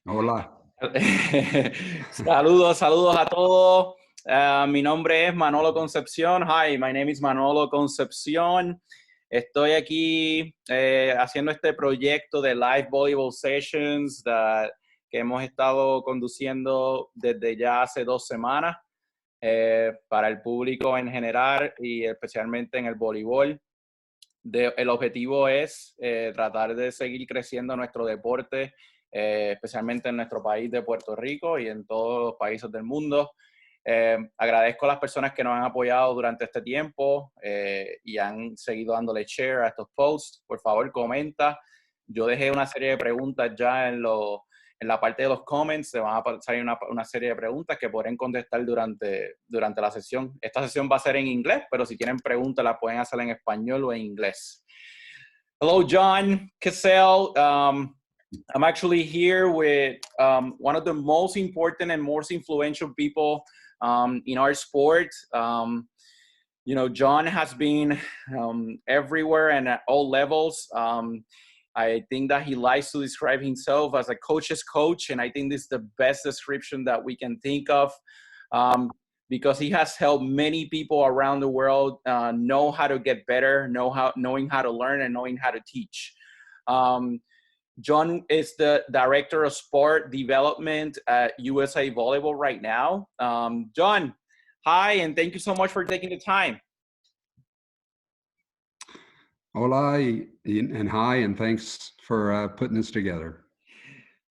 Hola. Saludos a todos. Mi nombre es Manolo Concepción. Hi, my name is Manolo Concepción. Estoy aquí haciendo este proyecto de Live Volleyball Sessions que hemos estado conduciendo desde ya hace 2 semanas para el público en general y especialmente en el voleibol. El objetivo es tratar de seguir creciendo nuestro deporte, especialmente en nuestro país de Puerto Rico y en todos los países del mundo. Agradezco a las personas que nos han apoyado durante este tiempo y han seguido dándole share a estos posts. Por favor, comenta. Yo dejé una serie de preguntas ya en la parte de los comments. Se van a salir una serie de preguntas que podrán contestar durante la sesión. Esta sesión va a ser en inglés, pero si tienen preguntas las pueden hacer en español o en inglés. Hello, John, Kessel. I'm actually here with one of the most important and most influential people in our sport. John has been everywhere and at all levels. I think that he likes to describe himself as a coach's coach, and I think this is the best description that we can think of because he has helped many people around the world know how to get better, knowing how to learn, and knowing how to teach. John is the Director of Sport Development at USA Volleyball right now. John, hi, and thank you so much for taking the time. Hola and hi, and thanks for putting this together.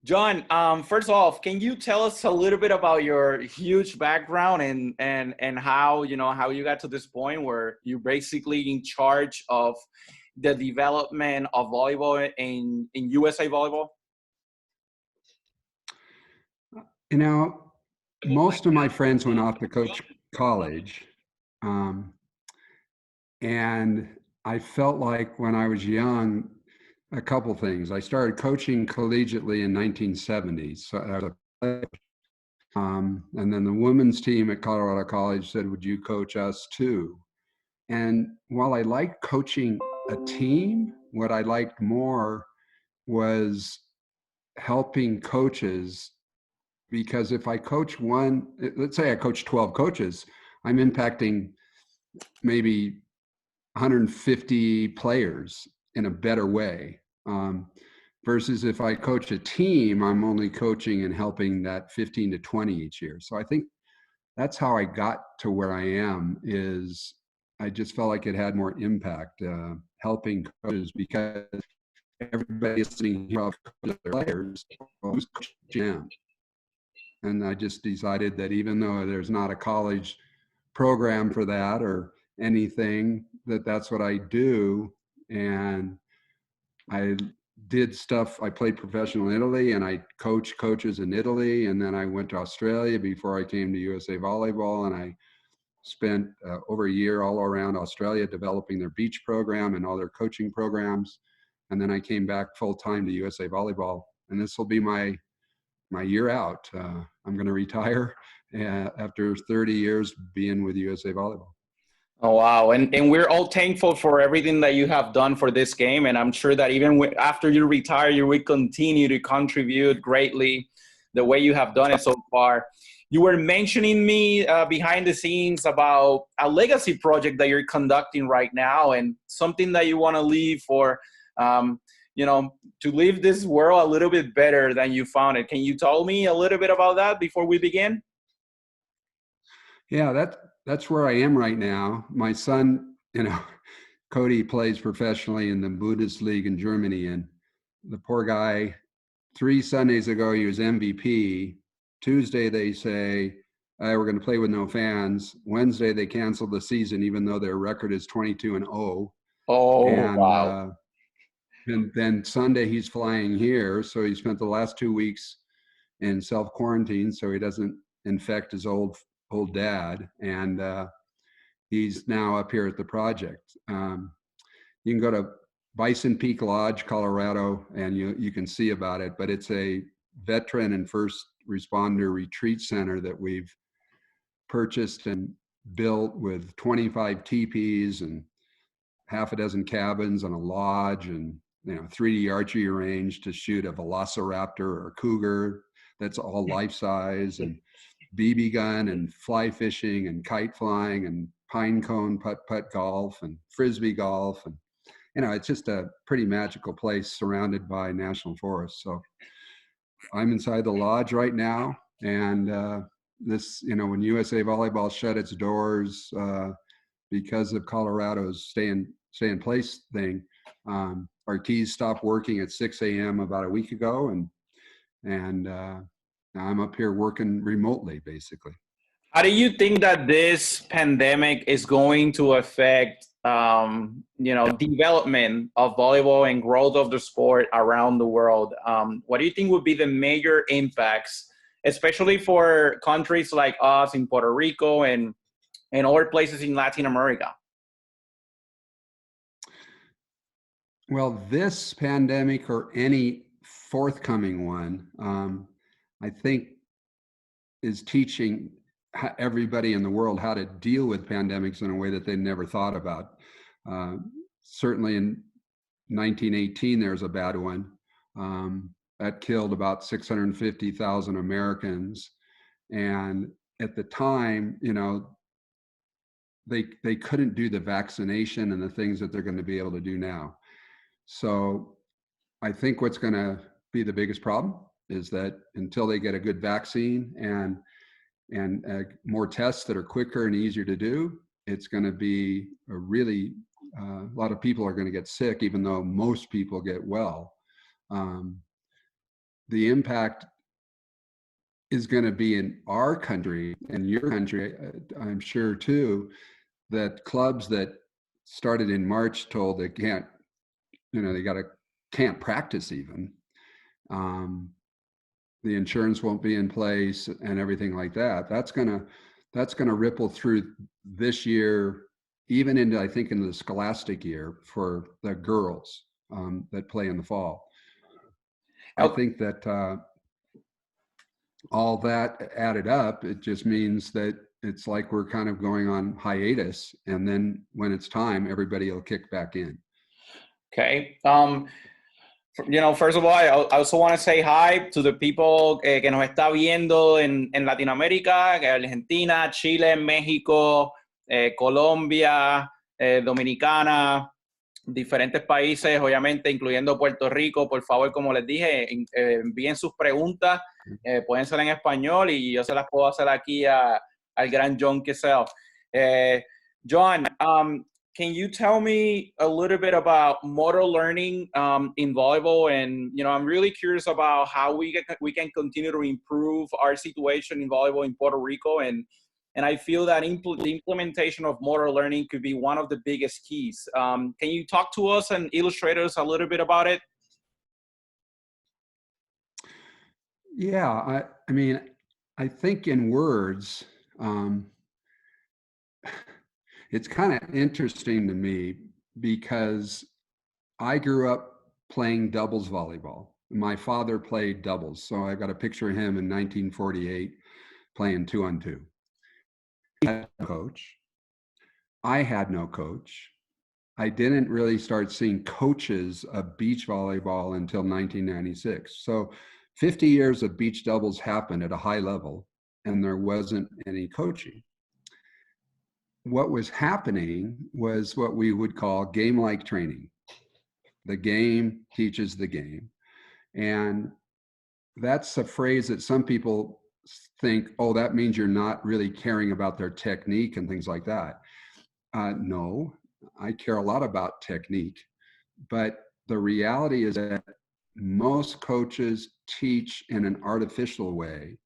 John, first off, can you tell us a little bit about your huge background and how you got to this point where you're basically in charge of the development of volleyball in USA Volleyball? Most of my friends went off to coach college, and I felt like when I was young, a couple things. I started coaching collegiately in 1970s. So I was and then the women's team at Colorado College said, "Would you coach us too?" And while I liked coaching a team, what I liked more was helping coaches, because if I coach one, let's say I coach 12 coaches, I'm impacting maybe 150 players in a better way. Versus if I coach a team, I'm only coaching and helping that 15 to 20 each year. So I think that's how I got to where I am, is I just felt like it had more impact helping coaches, because everybody listening here to their players, who's coaching them? And I just decided that even though there's not a college program for that or anything, that's what I do. And I did stuff. I played professional in Italy, and I coached coaches in Italy. And then I went to Australia before I came to USA Volleyball, and I spent over a year all around Australia developing their beach program and all their coaching programs. And then I came back full time to USA Volleyball, and this will be my year out. I'm going to retire after 30 years being with USA Volleyball. Oh, wow. And we're all thankful for everything that you have done for this game. And I'm sure that even after you retire, you will continue to contribute greatly the way you have done it so far. You were mentioning me behind the scenes about a legacy project that you're conducting right now, and something that you want to leave for, to leave this world a little bit better than you found it. Can you tell me a little bit about that before we begin? Yeah, that's where I am right now. My son, Cody, plays professionally in the Bundesliga in Germany, and the poor guy, 3 Sundays ago, he was MVP. Tuesday, they say, we're going to play with no fans. Wednesday, they canceled the season, even though their record is 22-0. Oh, and, wow. And then Sunday, he's flying here. So he spent the last 2 weeks in self-quarantine so he doesn't infect his old dad. And he's now up here at the project. You can go to Bison Peak Lodge, Colorado, and you can see about it. But it's a veteran and first responder retreat center that we've purchased and built with 25 teepees and half a dozen cabins and a lodge and 3D archery range to shoot a velociraptor or a cougar that's all life size, and BB gun and fly fishing and kite flying and pine cone putt golf and frisbee golf. And it's just a pretty magical place surrounded by national forests. So I'm inside the lodge right now, and this, when USA Volleyball shut its doors because of Colorado's stay in place thing, our keys stopped working at 6 a.m. about a week ago, and I'm up here working remotely, basically. How do you think that this pandemic is going to affect, development of volleyball and growth of the sport around the world? What do you think would be the major impacts, especially for countries like us in Puerto Rico and other places in Latin America? Well, this pandemic or any forthcoming one, I think, is teaching everybody in the world how to deal with pandemics in a way that they never thought about. Certainly in 1918, there was a bad one that killed about 650,000 Americans. And at the time, they couldn't do the vaccination and the things that they're going to be able to do now. So I think what's going to be the biggest problem is that until they get a good vaccine and more tests that are quicker and easier to do, it's going to be a lot of people are going to get sick, even though most people get well. The impact is going to be in our country and your country, I'm sure too, that clubs that started in March told they can't, can't practice even. The insurance won't be in place and everything like that. That's gonna ripple through this year, even into, I think, into the scholastic year for the girls that play in the fall. I think that all that added up, it just means that it's like we're kind of going on hiatus, and then when it's time, everybody will kick back in. Okay. First of all, I also want to say hi to the people que nos está viendo en Latinoamérica, Argentina, Chile, México, Colombia, Dominicana, diferentes países, obviamente, incluyendo Puerto Rico. Por favor, como les dije, envíen sus preguntas, pueden ser en español y yo se las puedo hacer aquí al gran John Kessel. John, can you tell me a little bit about motor learning in volleyball? And, I'm really curious about how we can continue to improve our situation in volleyball in Puerto Rico. And I feel that the implementation of motor learning could be one of the biggest keys. Can you talk to us and illustrate us a little bit about it? Yeah, I mean, I think in words, it's kind of interesting to me because I grew up playing doubles volleyball. My father played doubles, so I got a picture of him in 1948 playing 2-on-2. He had no coach. I had no coach. I didn't really start seeing coaches of beach volleyball until 1996. So 50 years of beach doubles happened at a high level, and there wasn't any coaching. What was happening was what we would call game-like training. The game teaches the game. And that's a phrase that some people think, oh, that means you're not really caring about their technique and things like that. No, I care a lot about technique. But the reality is that most coaches teach in an artificial way,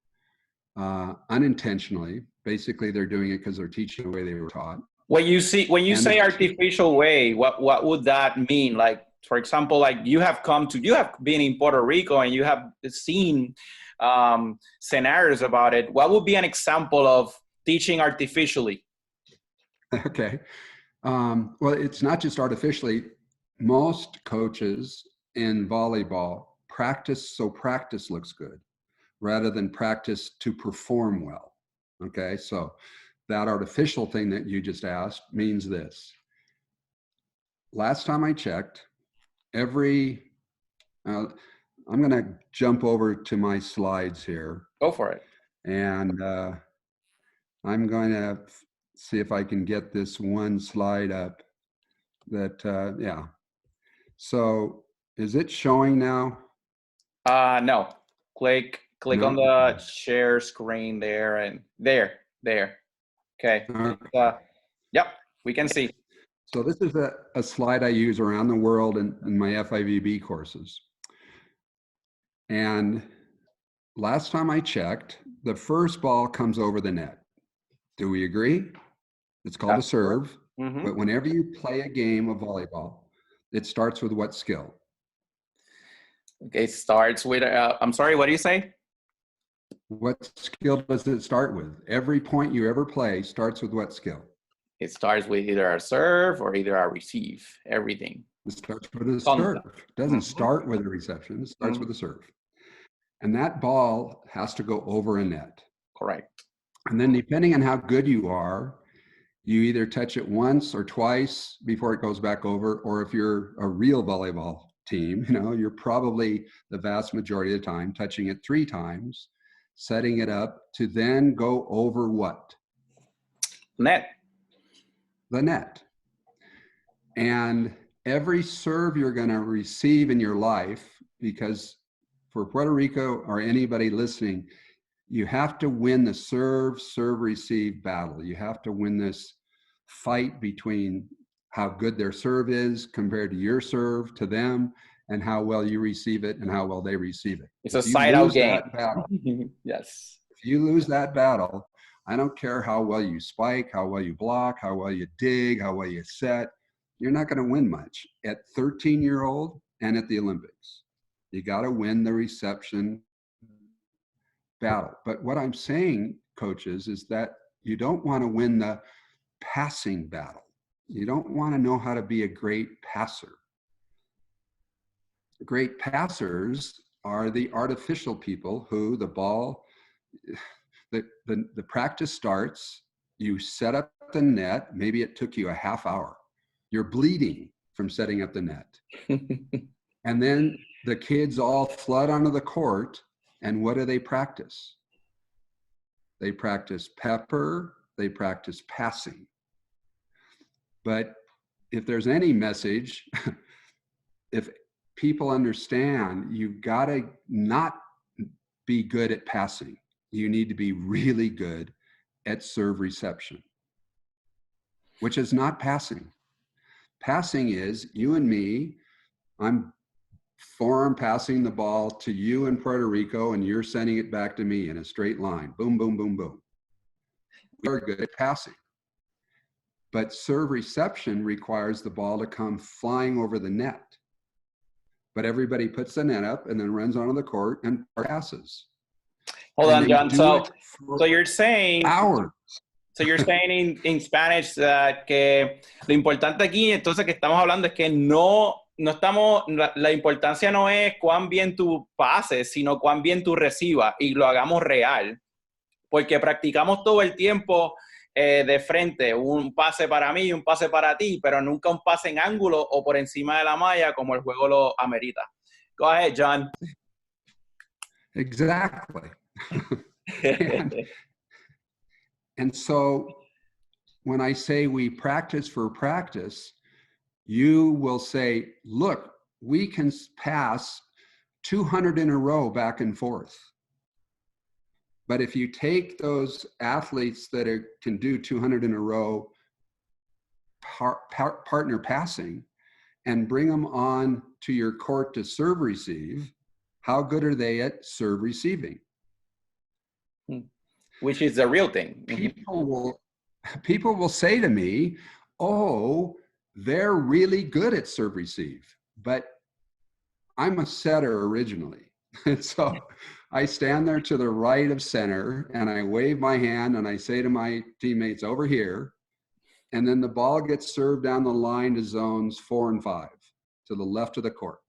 unintentionally. Basically, they're doing it because they're teaching the way they were taught. When you say artificial way, what would that mean? Like, for example, like you have been in Puerto Rico and you have seen scenarios about it. What would be an example of teaching artificially? Okay. Well, it's not just artificially. Most coaches in volleyball practice so practice looks good rather than practice to perform well. Okay, so that artificial thing that you just asked means this. Last time I checked, every, I'm going to jump over to my slides here. Go for it. And I'm going to see if I can get this one slide up that, yeah. So is it showing now? No. Click No? on the share screen there and there. Okay. Yep, we can see. So this is a slide I use around the world in my FIVB courses. And last time I checked, the first ball comes over the net. Do we agree? It's called a serve. Mm-hmm. But whenever you play a game of volleyball, it starts with what skill? Okay, starts with, I'm sorry, what do you say? What skill does it start with? Every point you ever play starts with what skill? It starts with either a serve or either a receive, everything. It starts with a serve. It doesn't start with a reception, it starts with a serve. And that ball has to go over a net. Correct. And then depending on how good you are, you either touch it once or twice before it goes back over, or if you're a real volleyball team, you know, you're probably the vast majority of the time touching it 3 times, setting it up to then go over what? Net. The net. And every serve you're going to receive in your life, because for Puerto Rico or anybody listening, you have to win the serve receive battle. You have to win this fight between how good their serve is compared to your serve to them, and how well you receive it and how well they receive it. It's a side-out game. Battle, Yes. if you lose that battle, I don't care how well you spike, how well you block, how well you dig, how well you set, you're not going to win much at 13-year-old and at the Olympics. You got to win the reception battle. But what I'm saying, coaches, is that you don't want to win the passing battle. You don't want to know how to be a great passer. Great passers are the artificial people who the ball, the practice starts, you set up the net, maybe it took you a half hour. You're bleeding from setting up the net. And then the kids all flood onto the court, and what do they practice? They practice pepper, they practice passing. But if there's any message, if people understand, you've got to not be good at passing. You need to be really good at serve reception, which is not passing. Passing is you and me, I'm forearm passing the ball to you in Puerto Rico, and you're sending it back to me in a straight line. Boom, boom, boom, boom. We are good at passing. But serve reception requires the ball to come flying over the net. But everybody puts the net up and then runs onto the court and passes. Hold on, John. So you're saying hours. So you're saying in Spanish that que lo importante aquí, entonces, que estamos hablando es que no estamos, la importancia no es cuán bien tú pases, sino cuán bien tú recibas y lo hagamos real. Porque practicamos todo el tiempo de frente, un pase para mí, un pase para ti, pero nunca un pase en ángulo o por encima de la malla como el juego lo amerita. Go ahead, John. Exactly. And so when I say we practice for practice, you will say, look, we can pass 200 in a row back and forth. But if you take those athletes that can do 200 in a row partner passing and bring them on to your court to serve receive, how good are they at serve receiving? Which is the real thing. People will say to me, oh, they're really good at serve receive, but I'm a setter originally. And so I stand there to the right of center and I wave my hand and I say to my teammates over here, and then the ball gets served down the line to zones 4 and 5 to the left of the court.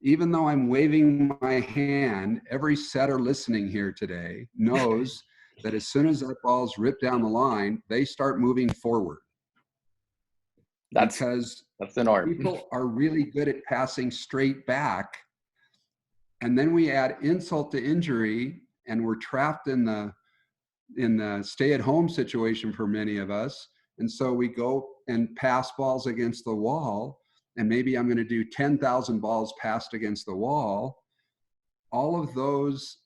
Even though I'm waving my hand, every setter listening here today knows that as soon as that ball's ripped down the line, they start moving forward. Because That's the norm. People are really good at passing straight back. And then we add insult to injury, and we're trapped in the stay-at-home situation for many of us. And so we go and pass balls against the wall, and maybe I'm going to do 10,000 balls passed against the wall. All of those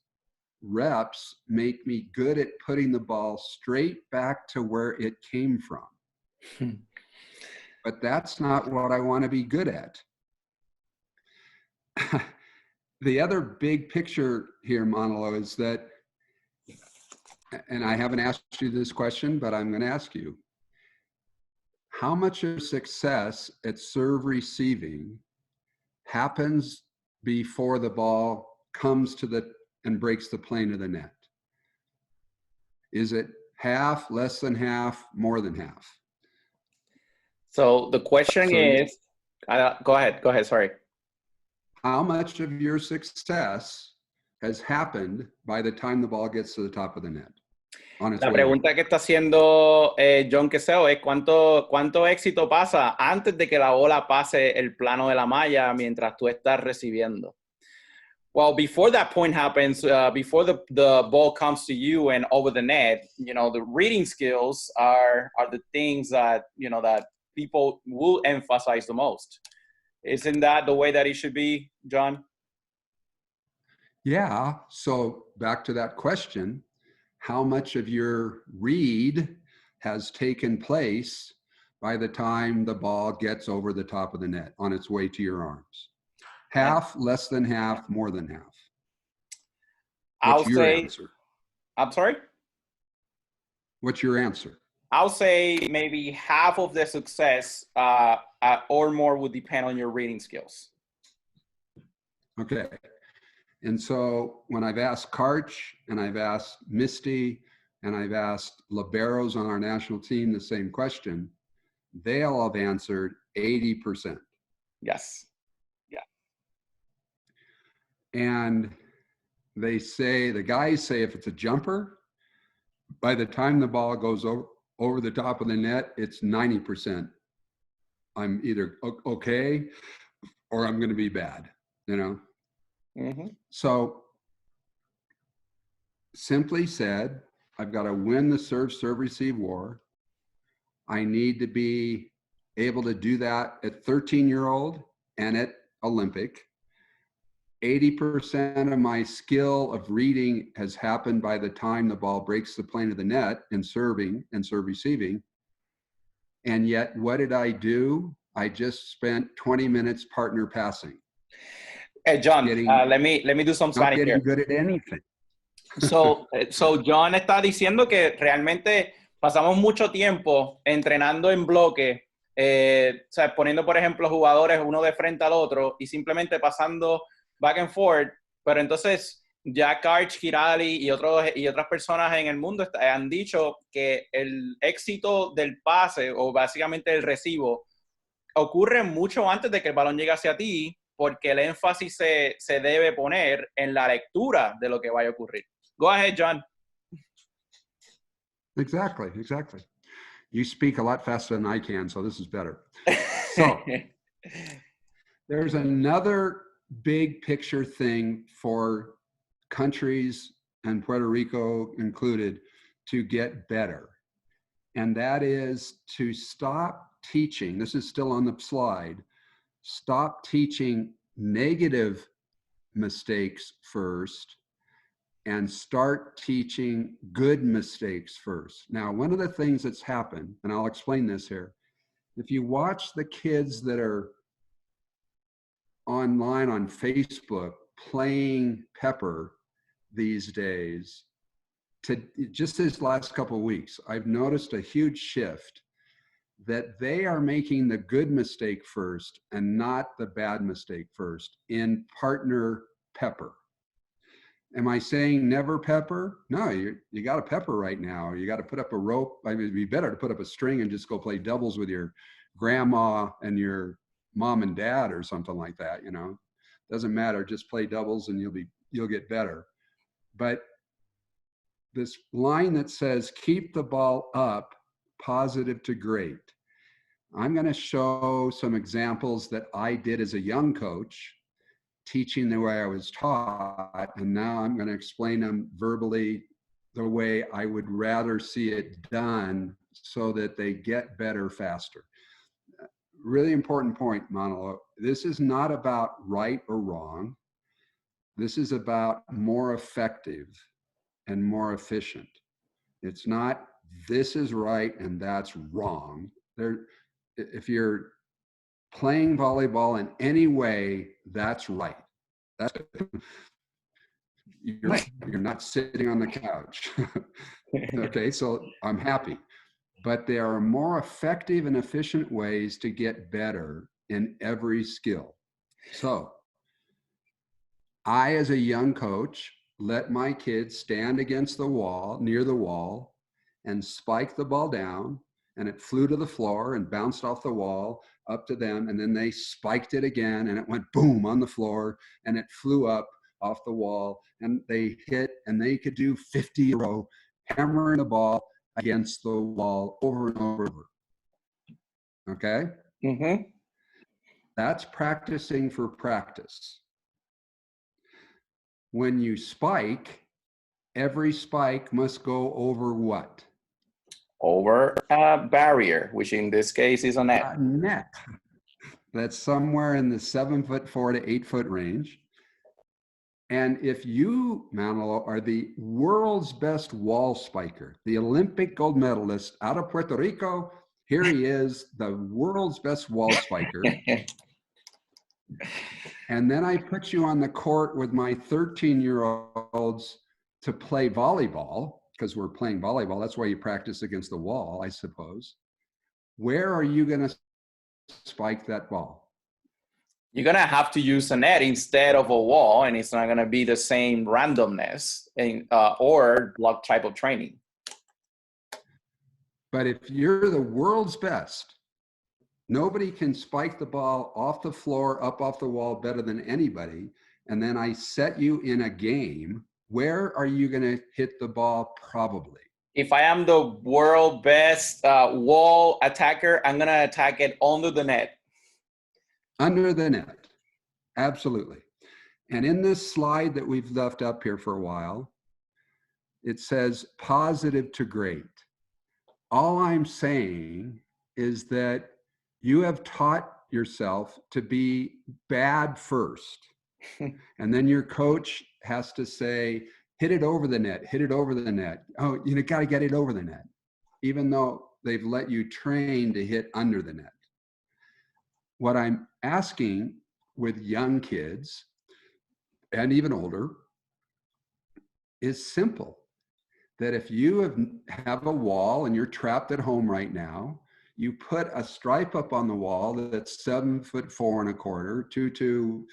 reps make me good at putting the ball straight back to where it came from. But that's not what I want to be good at. The other big picture here, Manolo, is that, and I haven't asked you this question, but I'm going to ask you, how much of success at serve receiving happens before the ball comes to and breaks the plane of the net? Is it half, less than half, more than half? So the question is, go ahead, sorry. How much of your success has happened by the time the ball gets to the top of the net? La pregunta que está haciendo John Kessel es ¿cuánto éxito pasa antes de que la bola pase el plano de la malla mientras tú estás recibiendo? Well, before that point happens, before the ball comes to you and over the net, the reading skills are the things that, that people will emphasize the most. Isn't that the way that it should be, John? Yeah. So back to that question, how much of your read has taken place by the time the ball gets over the top of the net on its way to your arms? Half, less than half, more than half? What's your answer? I'm sorry? What's your answer? I'll say maybe half of the success or more would depend on your reading skills. Okay. And so when I've asked Karch and I've asked Misty and I've asked liberos on our national team the same question, they all have answered 80%. Yes. Yeah. And they say, the guys say if it's a jumper, by the time the ball goes over the top of the net, it's 90%. I'm either okay or I'm going to be bad, Mm-hmm. So simply said, I've got to win the serve receive war. I need to be able to do that at 13-year-old and at Olympic. 80% of my skill of reading has happened by the time the ball breaks the plane of the net in serving and serve receiving. And yet, what did I do? I just spent 20 minutes partner passing. Hey, John, let me do some Spanish here. Not getting good at anything. So John está diciendo que realmente pasamos mucho tiempo entrenando en bloque, o sea, poniendo, por ejemplo, jugadores uno de frente al otro y simplemente pasando back and forth, pero entonces ya Karch, Kirali y otras personas en el mundo han dicho que el éxito del pase o básicamente el recibo ocurre mucho antes de que el balón llegue hacia ti, porque el énfasis se debe poner en la lectura de lo que vaya a ocurrir. Go ahead, John. Exactly. You speak a lot faster than I can, so this is better. So there's another big picture thing for countries, and Puerto Rico included, to get better. And that is to stop teaching, this is still on the slide, stop teaching negative mistakes first and start teaching good mistakes first. Now, one of the things that's happened, and I'll explain this here, if you watch the kids that are online on Facebook playing Pepper these days, to just this last couple of weeks, I've noticed a huge shift that they are making the good mistake first and not the bad mistake first in partner Pepper. Am I saying never pepper? No, you got a pepper right now. You got to put up a rope. I mean, it'd be better to put up a string and just go play doubles with your grandma and your mom and dad or something like that. Doesn't matter. Just play doubles and you'll get better. But this line that says keep the ball up, positive to great. I'm going to show some examples that I did as a young coach, teaching the way I was taught, and now I'm going to explain them verbally the way I would rather see it done so that they get better faster. Really important point, Manolo. This is not about right or wrong. This is about more effective and more efficient. It's not this is right and that's wrong. If you're playing volleyball in any way, that's right. That's you're not sitting on the couch. Okay, so I'm happy. But there are more effective and efficient ways to get better in every skill. So I, as a young coach, let my kids stand against the wall, near the wall, and spike the ball down, and it flew to the floor and bounced off the wall up to them, and then they spiked it again, and it went boom on the floor, and it flew up off the wall, and they hit, and they could do 50 in a row, hammering the ball against the wall over and over. Okay? Mm-hmm. That's practicing for practice. When you spike, every spike must go over what? Over a barrier, which in this case is a net. A net. That's somewhere in the 7'4" to 8" range. And if you, Manolo, are the world's best wall spiker, the Olympic gold medalist out of Puerto Rico, here he is, the world's best wall spiker. And then I put you on the court with my 13-year-olds to play volleyball, because we're playing volleyball. That's why you practice against the wall, I suppose. Where are you going to spike that ball? You're going to have to use a net instead of a wall, and it's not going to be the same randomness or block type of training. But if you're the world's best, nobody can spike the ball off the floor, up off the wall better than anybody. And then I set you in a game. Where are you going to hit the ball? Probably. If I am the world best wall attacker, I'm going to attack it under the net. Under the net. Absolutely. And in this slide that we've left up here for a while, it says positive to great. All I'm saying is that you have taught yourself to be bad first. And then your coach has to say, hit it over the net, hit it over the net. Oh, you got to get it over the net, even though they've let you train to hit under the net. What I'm asking with young kids and even older is simple. That if you have a wall and you're trapped at home right now, you put a stripe up on the wall that's 7'4"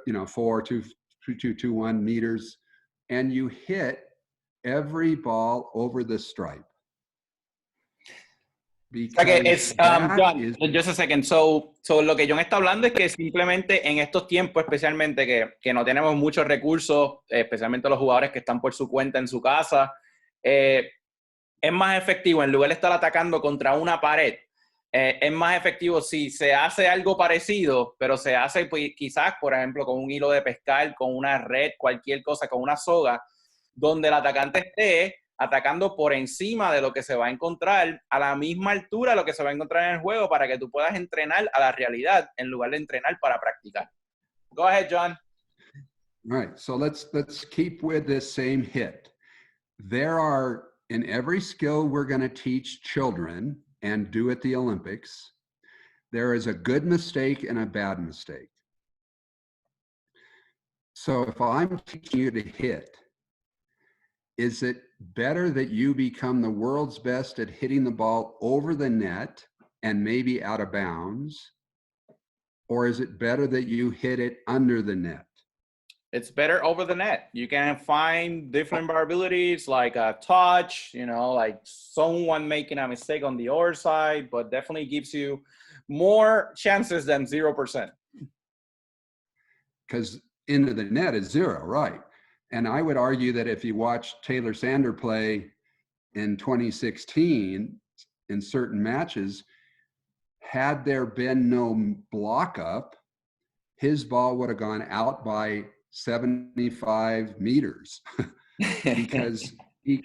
1/4, 2.21 meters, and you hit every ball over the stripe. Okay, it's John, just a second. So lo que John está hablando es que simplemente en estos tiempos, especialmente que no tenemos muchos recursos, especialmente los jugadores que están por su cuenta en su casa, es más efectivo, en lugar de estar atacando contra una pared, es más efectivo si se hace algo parecido, pero se hace pues, quizás, por ejemplo, con un hilo de pescar, con una red, cualquier cosa, con una soga, donde el atacante esté atacando por encima de lo que se va a encontrar, a la misma altura de lo que se va a encontrar en el juego, para que tú puedas entrenar a la realidad en lugar de entrenar para practicar. Go ahead, John. All right, so let's keep with this same hit. There are, in every skill we're going to teach children and do at the Olympics, there is a good mistake and a bad mistake. So if I'm teaching you to hit, is it better that you become the world's best at hitting the ball over the net and maybe out of bounds? Or is it better that you hit it under the net? It's better over the net. You can find different variabilities like a touch, like someone making a mistake on the other side, but definitely gives you more chances than 0%. Because into the net is 0, right? And I would argue that if you watch Taylor Sander play in 2016 in certain matches, had there been no block up, his ball would have gone out by 75 meters because he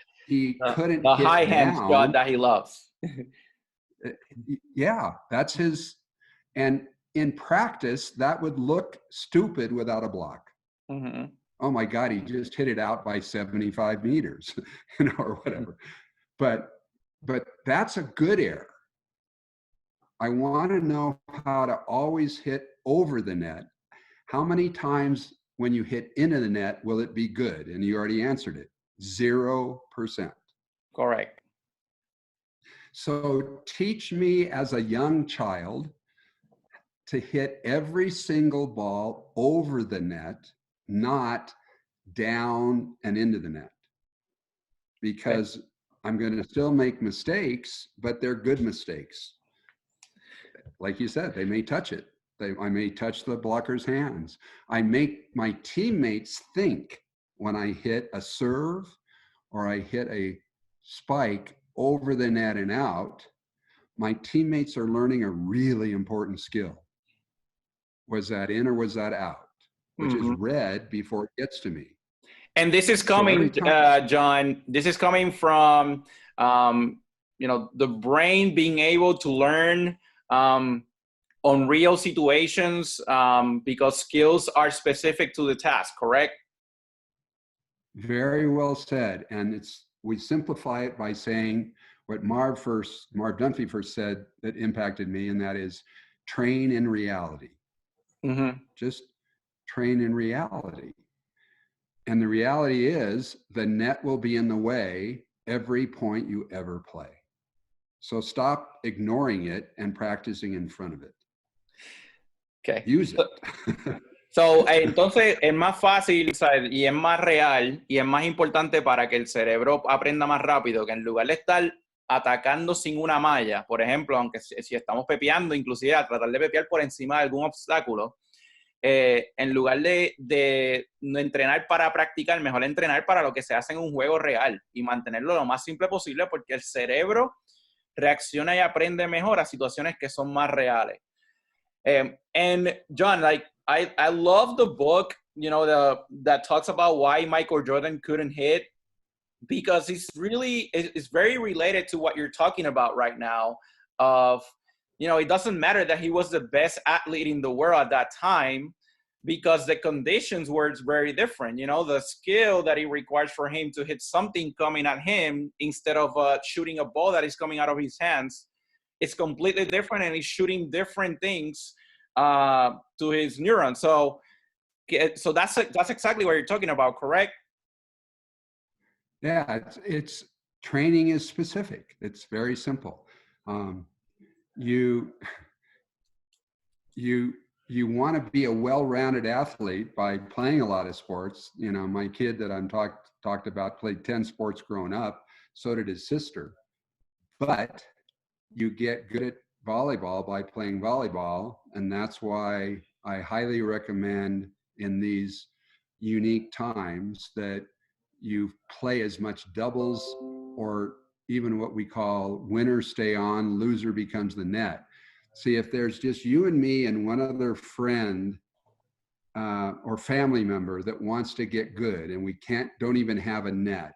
couldn't The high hit hand shot down. that he loves. Yeah, that's his. And in practice, that would look stupid without a block. Mm-hmm. Oh my God, he just hit it out by 75 meters, or whatever. But that's a good error. I want to know how to always hit over the net. How many times when you hit into the net will it be good? And you already answered it, 0%. Correct. So teach me as a young child to hit every single ball over the net, not down and into the net. Because I'm going to still make mistakes, but they're good mistakes. Like you said, they may touch it. I may touch the blocker's hands. I make my teammates think when I hit a serve or I hit a spike over the net and out, my teammates are learning a really important skill. Was that in or was that out? Which is read before it gets to me. And this is coming, John, this is coming from, the brain being able to learn on real situations because skills are specific to the task, correct? Very well said. And we simplify it by saying what Marv Dunphy first said that impacted me, and that is train in reality. Mm-hmm. Just train in reality. And the reality is the net will be in the way every point you ever play. So stop ignoring it and practicing in front of it. Okay. Use it. Entonces es más fácil, ¿sabes? Y es más real y es más importante para que el cerebro aprenda más rápido, que en lugar de estar atacando sin una malla, por ejemplo, aunque si estamos pepeando, inclusive a tratar de pepear por encima de algún obstáculo, en lugar de no entrenar para practicar, mejor entrenar para lo que se hace en un juego real y mantenerlo lo más simple posible, porque el cerebro reacciona y aprende mejor a situaciones que son más reales. And John, like I love the book, that talks about why Michael Jordan couldn't hit, because it's very related to what you're talking about right now. Of, it doesn't matter that he was the best athlete in the world at that time, because the conditions were very different. The skill that it requires for him to hit something coming at him instead of shooting a ball that is coming out of his hands, it's completely different, and he's shooting different things to his neurons. So that's exactly what you're talking about, correct? Yeah, it's training is specific. It's very simple. You want to be a well-rounded athlete by playing a lot of sports. My kid that I'm talked about played 10 sports growing up. So did his sister. But you get good at volleyball by playing volleyball. And that's why I highly recommend in these unique times that you play as much doubles, or even what we call winner stay on, loser becomes the net. See, if there's just you and me and one other friend or family member that wants to get good, and we don't even have a net,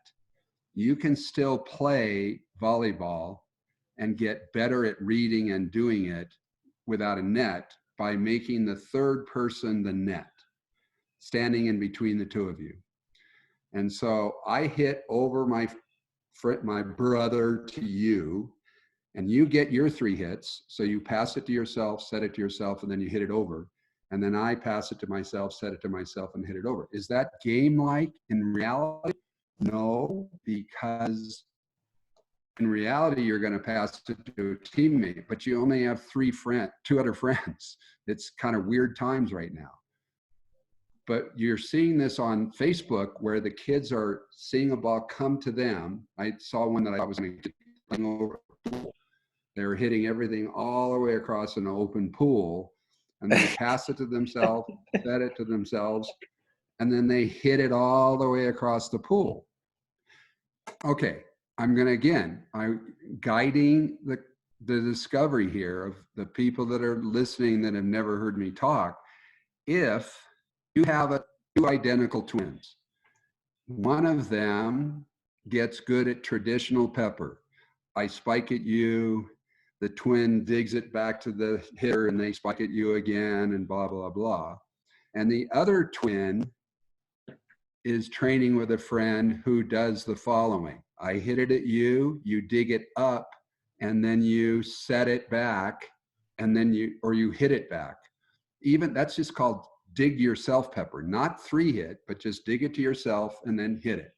you can still play volleyball and get better at reading and doing it without a net by making the third person the net, standing in between the two of you. And so I hit over my brother to you, and you get your 3 hits. So you pass it to yourself, set it to yourself, and then you hit it over. And then I pass it to myself, set it to myself, and hit it over. Is that game-like in reality? No, because in reality, you're going to pass it to a teammate, but you only have 2 other friends. It's kind of weird times right now. But you're seeing this on Facebook where the kids are seeing a ball come to them. I saw one that I was playing over a pool. They were hitting everything all the way across an open pool, and they pass it to themselves, set it to themselves, and then they hit it all the way across the pool. Okay, I'm guiding the discovery here of the people that are listening that have never heard me talk. If you have two identical twins, one of them gets good at traditional pepper. I spike at you, the twin digs it back to the hitter, and they spike at you again, and blah, blah, blah. And the other twin is training with a friend who does the following. I hit it at you, you dig it up, and then you set it back, and then you hit it back. Even that's just called dig yourself pepper, not 3-hit, but just dig it to yourself and then hit it.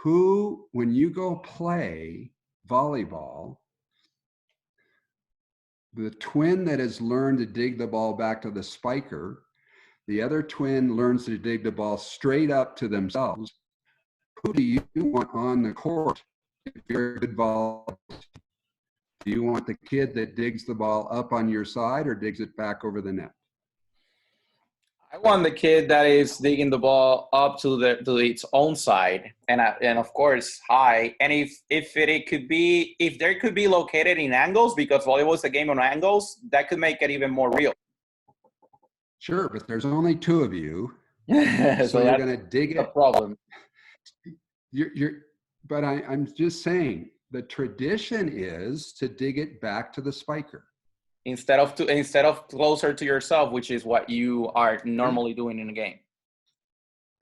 Who, when you go play volleyball, the twin that has learned to dig the ball back to the spiker, the other twin learns to dig the ball straight up to themselves. Who do you want on the court if you're a good volleyball? Do you want the kid that digs the ball up on your side or digs it back over the net? I want the kid that is digging the ball up to its own side, and of course high. And if there could be located in angles, because volleyball is a game on angles, that could make it even more real. Sure, but there's only two of you, so you're going to dig it. The problem. But I'm just saying the tradition is to dig it back to the spiker. Instead of closer to yourself, which is what you are normally doing in a game.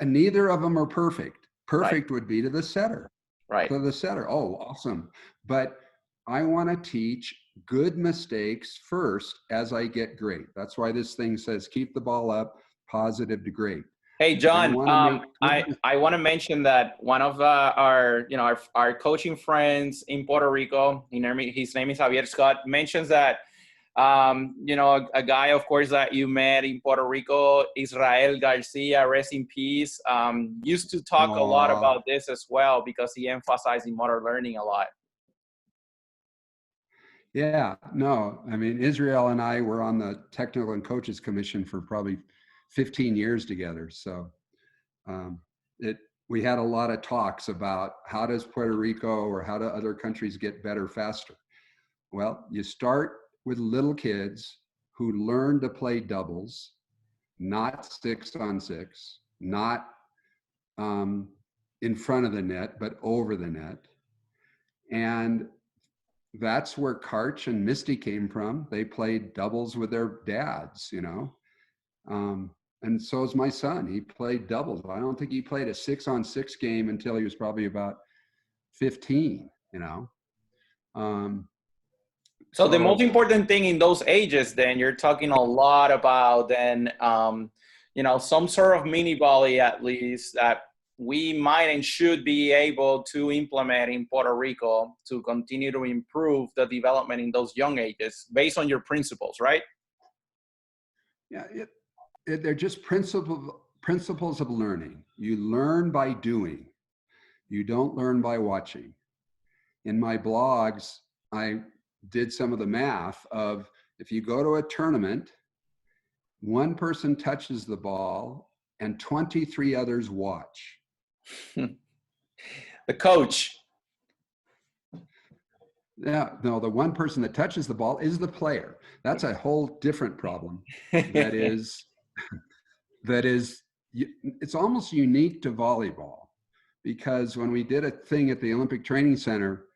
And neither of them are perfect. Perfect would be to the setter. Right. To the setter. Oh, awesome. But I want to teach good mistakes first as I get great. That's why this thing says keep the ball up, positive to great. Hey, John, I want to mention that one of our coaching friends in Puerto Rico, his name is Javier Scott, mentions that a guy, of course, that you met in Puerto Rico, Israel Garcia, rest in peace, used to talk a lot about this as well, because he emphasized in motor learning a lot. Yeah, no, I mean, Israel and I were on the Technical and Coaches Commission for probably 15 years together. So we had a lot of talks about how does Puerto Rico or how do other countries get better faster? Well, you start with little kids who learn to play doubles, not 6-on-6, not in front of the net, but over the net. And that's where Karch and Misty came from. They played doubles with their dads, and so is my son. He played doubles. I don't think he played a 6-on-6 game until he was probably about 15, So the most important thing in those ages, then you're talking a lot about then, some sort of mini volley at least that we might and should be able to implement in Puerto Rico to continue to improve the development in those young ages based on your principles, right? Yeah, they're just principles of learning. You learn by doing. You don't learn by watching. In my blogs, I did some of the math of if you go to a tournament, one person touches the ball and 23 others watch. The coach. Yeah, no, the one person that touches the ball is the player. That's a whole different problem. It's almost unique to volleyball, because when we did a thing at the Olympic Training Center,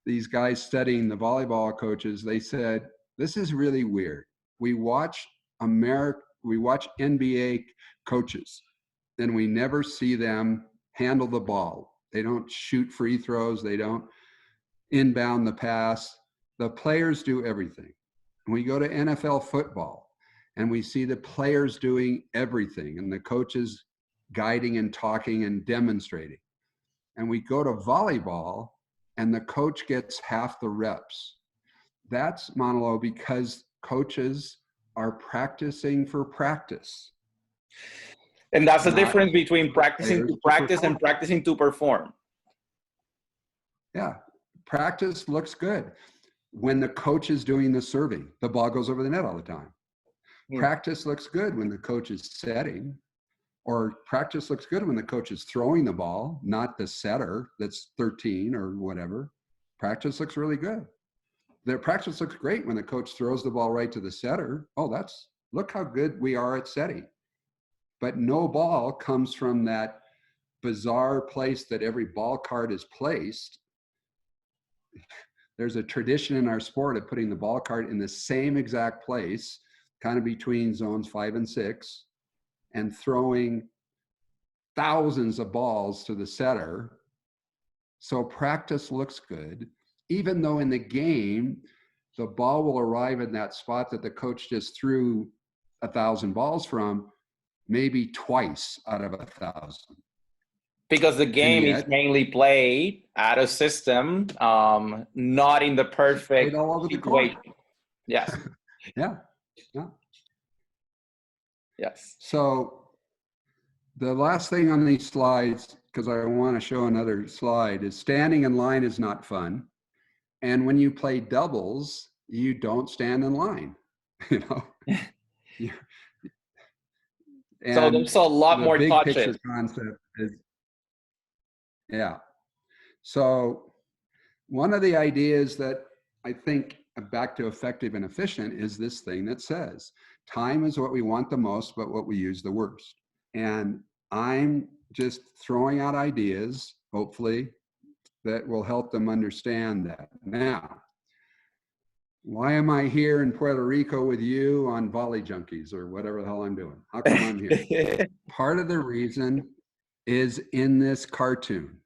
these guys studying the volleyball coaches, they said, this is really weird. We watch NBA coaches, and we never see them handle the ball. They don't shoot free throws. They don't inbound the pass. The players do everything. And we go to NFL football, and we see the players doing everything, and the coaches guiding and talking and demonstrating. And we go to volleyball, and the coach gets half the reps. That's, Manolo, because coaches are practicing for practice. And that's the difference between practicing to practice and practicing to perform. Yeah, practice looks good. When the coach is doing the serving, the ball goes over the net all the time. Yeah. Practice looks good when the coach is setting, or practice looks good when the coach is throwing the ball, not the setter that's 13 or whatever. Practice looks really good. their practice looks great when the coach throws the ball right to the setter. Oh, look how good we are at setting. But no ball comes from that bizarre place that every ball card is placed. There's a tradition in our sport of putting the ball card in the same exact place, kind of between zones 5 and 6, and throwing thousands of balls to the setter. So practice looks good, even though in the game, the ball will arrive in that spot that the coach just threw 1,000 balls from, maybe twice out of 1,000. Because the game is mainly played out of system, not in the perfect all over situation. The court. Yes. Yeah. Yes. So the last thing on these slides, because I want to show another slide, is standing in line is not fun. And when you play doubles, you don't stand in line, you know. So there's a lot more big touches. picture concept is, yeah. So one of the ideas that I think, back to effective and efficient, is this thing that says time is what we want the most, but what we use the worst. And I'm just throwing out ideas, hopefully, that will help them understand that. Now, why am I here in Puerto Rico with you on Volley Junkies or whatever the hell I'm doing? How come I'm here? Part of the reason is in this cartoon.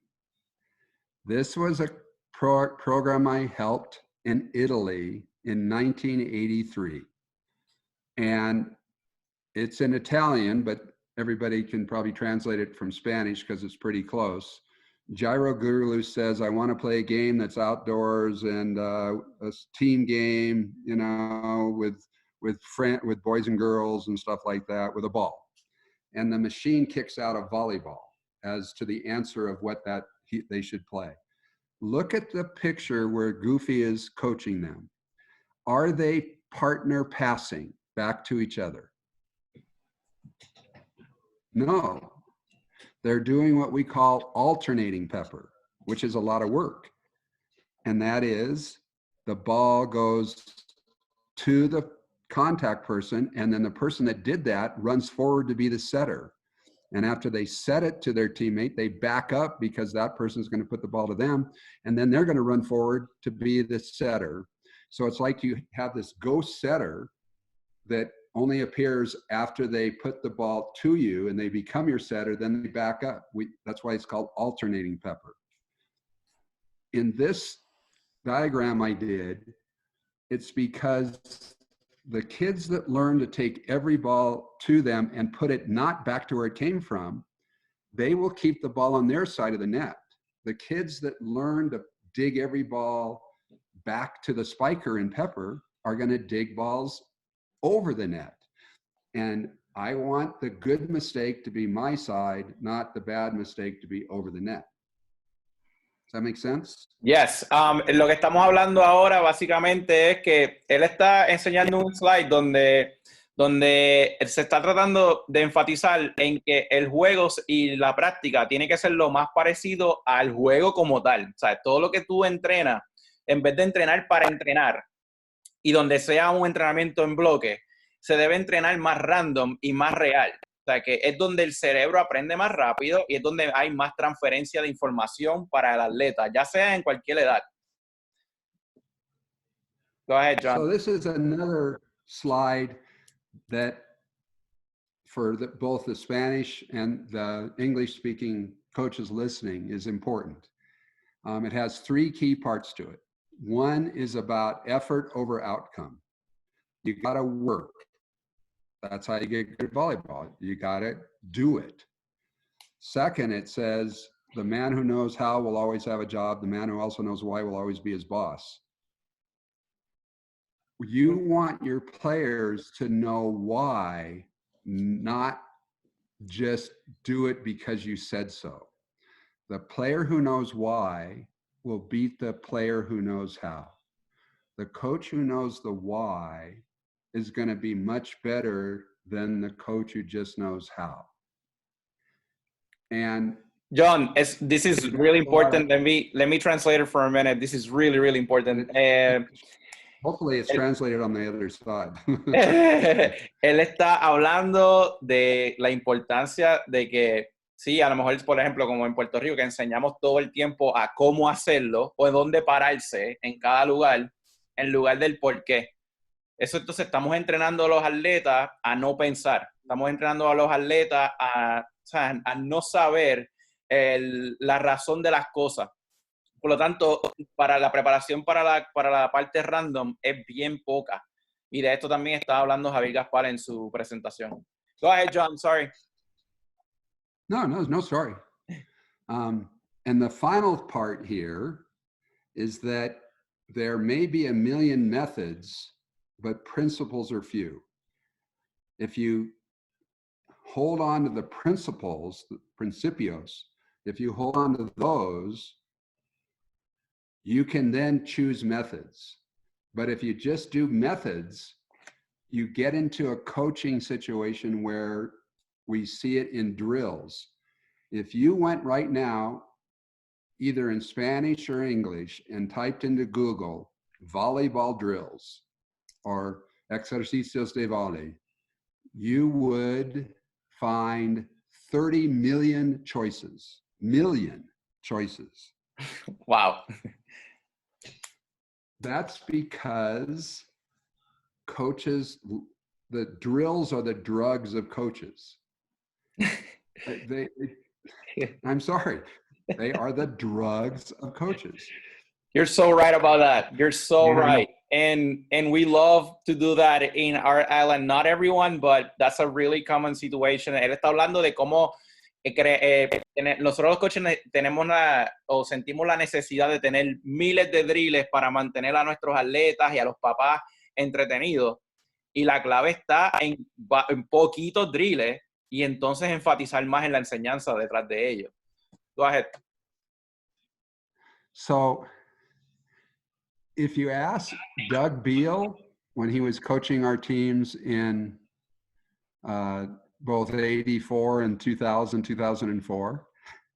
This was a program I helped in Italy in 1983. And it's in Italian, but everybody can probably translate it from Spanish because it's pretty close. Jairo Guru says, I want to play a game that's outdoors and a team game, you know, with boys and girls and stuff like that, with a ball. And the machine kicks out a volleyball as to the answer of what they should play. Look at the picture where Goofy is coaching them. Are they partner passing back to each other? No. They're doing what we call alternating pepper, which is a lot of work. And that is the ball goes to the contact person, and then the person that did that runs forward to be the setter. And after they set it to their teammate, they back up because that person is going to put the ball to them, and then they're going to run forward to be the setter. So it's like you have this ghost setter that only appears after they put the ball to you and they become your setter, then they back up. That's why it's called alternating pepper. In this diagram I did, it's because the kids that learn to take every ball to them and put it not back to where it came from, they will keep the ball on their side of the net. The kids that learn to dig every ball back to the spiker in pepper are going to dig balls over the net. And I want the good mistake to be my side, not the bad mistake to be over the net. Does that make sense? Yes. Lo que estamos hablando ahora básicamente es que él está enseñando un slide donde se está tratando de enfatizar en que el juego y la práctica tiene que ser lo más parecido al juego como tal. O sea, todo lo que tú entrenas, en vez de entrenar para entrenar, y donde sea un entrenamiento en bloque, se debe entrenar más random y más real. O sea, que es donde el cerebro aprende más rápido y es donde hay más transferencia de información para el atleta, ya sea en cualquier edad. Go ahead, John. So this is another slide that for both the Spanish and the English-speaking coaches listening is important. It has 3 key parts to it. One is about effort over outcome. You got to work. That's how you get good at volleyball. You got to do it. Second, it says the man who knows how will always have a job. The man who also knows why will always be his boss. You want your players to know why, not just do it because you said so. The player who knows why will beat the player who knows how. The coach who knows the why is going to be much better than the coach who just knows how. And John, this is really important. Let me translate it for a minute. This is really, really important. Hopefully it's translated on the other side. Él está hablando de la importancia de que, sí, a lo mejor, por ejemplo, como en Puerto Rico, que enseñamos todo el tiempo a cómo hacerlo o en dónde pararse en cada lugar, en lugar del por qué. Eso entonces estamos entrenando a los atletas a no pensar. Estamos entrenando a los atletas a no saber la razón de las cosas. Por lo tanto, para la preparación para la parte random es bien poca. Y de esto también estaba hablando Javier Gaspar en su presentación. Go ahead, John. Sorry. No, sorry. And the final part here is that there may be a million methods, but principles are few. If you hold on to the principles, the principios, if you hold on to those, you can then choose methods. But if you just do methods, you get into a coaching situation where we see it in drills. If you went right now, either in Spanish or English, and typed into Google volleyball drills or ejercicios de volley, you would find 30 million choices. Wow. That's because coaches, the drills are the drugs of coaches. I'm sorry, they are the drugs of coaches. You're so right about that. You're so right. And we love to do that in our island. Not everyone, but that's a really common situation. Él está hablando de cómo nosotros los coaches tenemos o sentimos la necesidad de tener miles de drills para mantener a nuestros atletas y a los papás entretenidos. Y la clave está en poquitos drills y entonces enfatizar más en la enseñanza detrás de ellos. Go ahead. So, if you ask Doug Beal, when he was coaching our teams in both 84 and 2000, 2004,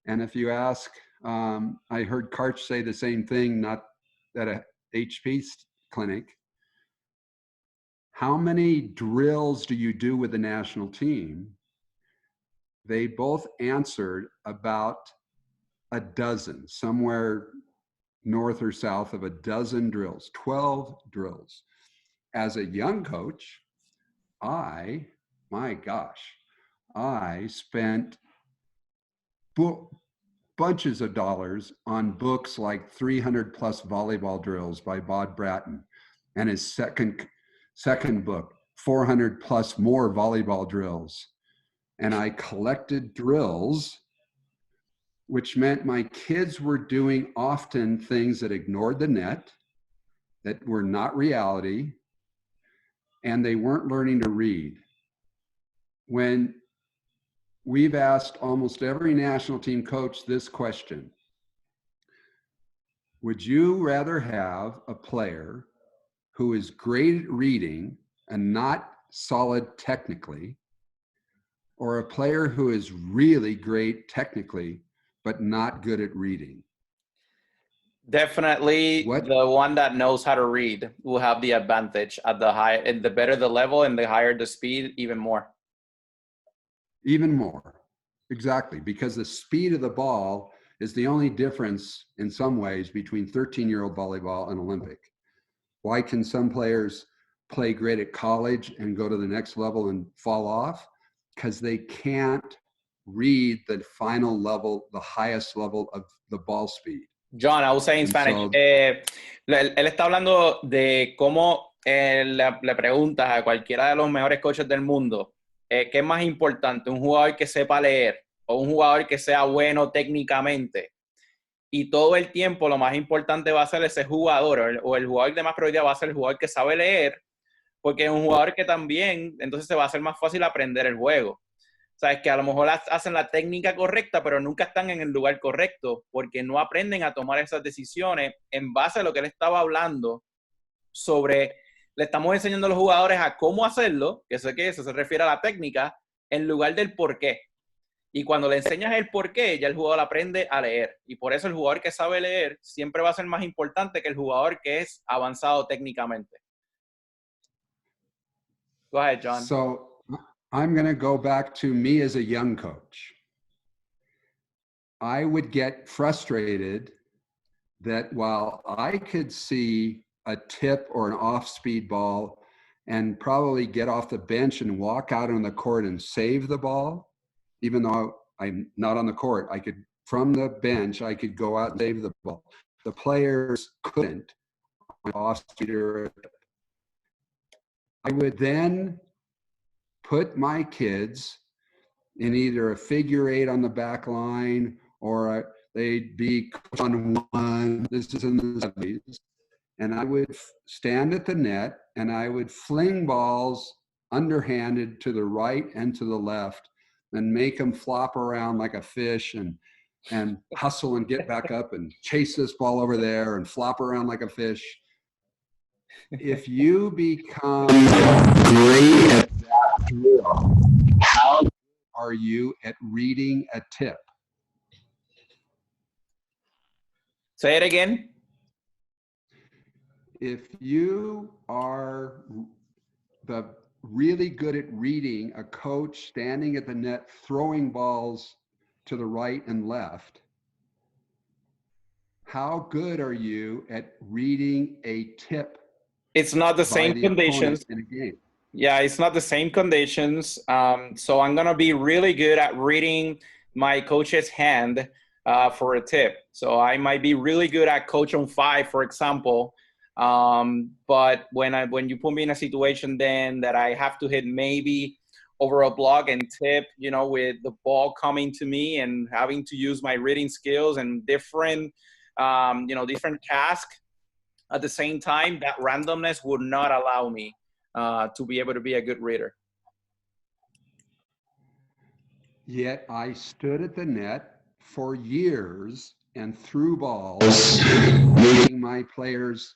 and if you ask, I heard Karch say the same thing, not at a HP clinic, how many drills do you do with the national team? They both answered about a dozen, somewhere north or south of a dozen drills, 12 drills. As a young coach, my gosh, I spent bunches of dollars on books like 300 plus volleyball drills by Bob Bratton, and his second book, 400 plus more volleyball drills. And I collected drills, which meant my kids were doing often things that ignored the net, that were not reality, and they weren't learning to read. When we've asked almost every national team coach this question, would you rather have a player who is great at reading and not solid technically, or a player who is really great technically but not good at reading? Definitely the one that knows how to read will have the advantage at the high, and the better the level and the higher the speed, even more. Even more, exactly, because the speed of the ball is the only difference in some ways between 13-year-old volleyball and Olympic. Why can some players play great at college and go to the next level and fall off? Because they can't read the final level, the highest level of the ball speed. John, I will say in Spanish. So, él está hablando de cómo le preguntas a cualquiera de los mejores coaches del mundo, ¿qué es más importante? ¿Un jugador que sepa leer o un jugador que sea bueno técnicamente? Y todo el tiempo lo más importante va a ser ese jugador, o el jugador de más prioridad va a ser el jugador que sabe leer, porque es un jugador que también, entonces se va a hacer más fácil aprender el juego. Sabes que a lo mejor hacen la técnica correcta, pero nunca están en el lugar correcto, porque no aprenden a tomar esas decisiones en base a lo que él estaba hablando sobre, le estamos enseñando a los jugadores a cómo hacerlo, que sé que eso se refiere a la técnica, en lugar del por qué. Y cuando le enseñas el por qué, ya el jugador aprende a leer. Y por eso el jugador que sabe leer siempre va a ser más importante que el jugador que es avanzado técnicamente. Go ahead, John. So I'm going to go back to me as a young coach. I would get frustrated that while I could see a tip or an off-speed ball and probably get off the bench and walk out on the court and save the ball, even though I'm not on the court, I could, from the bench, I could go out and save the ball. The players couldn't off-speed or I would then put my kids in either a figure eight on the back line or they'd be on one. This is in the 70s. And I would stand at the net and I would fling balls underhanded to the right and to the left and make them flop around like a fish and hustle and get back up and chase this ball over there and flop around like a fish. If you become great at that drill, how are you at reading a tip? Say it again. If you are really good at reading a coach standing at the net, throwing balls to the right and left, how good are you at reading a tip? It's not the same conditions. In a game? Yeah, it's not the same conditions. So I'm going to be really good at reading my coach's hand for a tip. So I might be really good at coach on 5, for example. But when you put me in a situation then that I have to hit maybe over a block and tip, you know, with the ball coming to me and having to use my reading skills and different, different tasks at the same time, that randomness would not allow me to be able to be a good reader. Yet I stood at the net for years and threw balls, making my players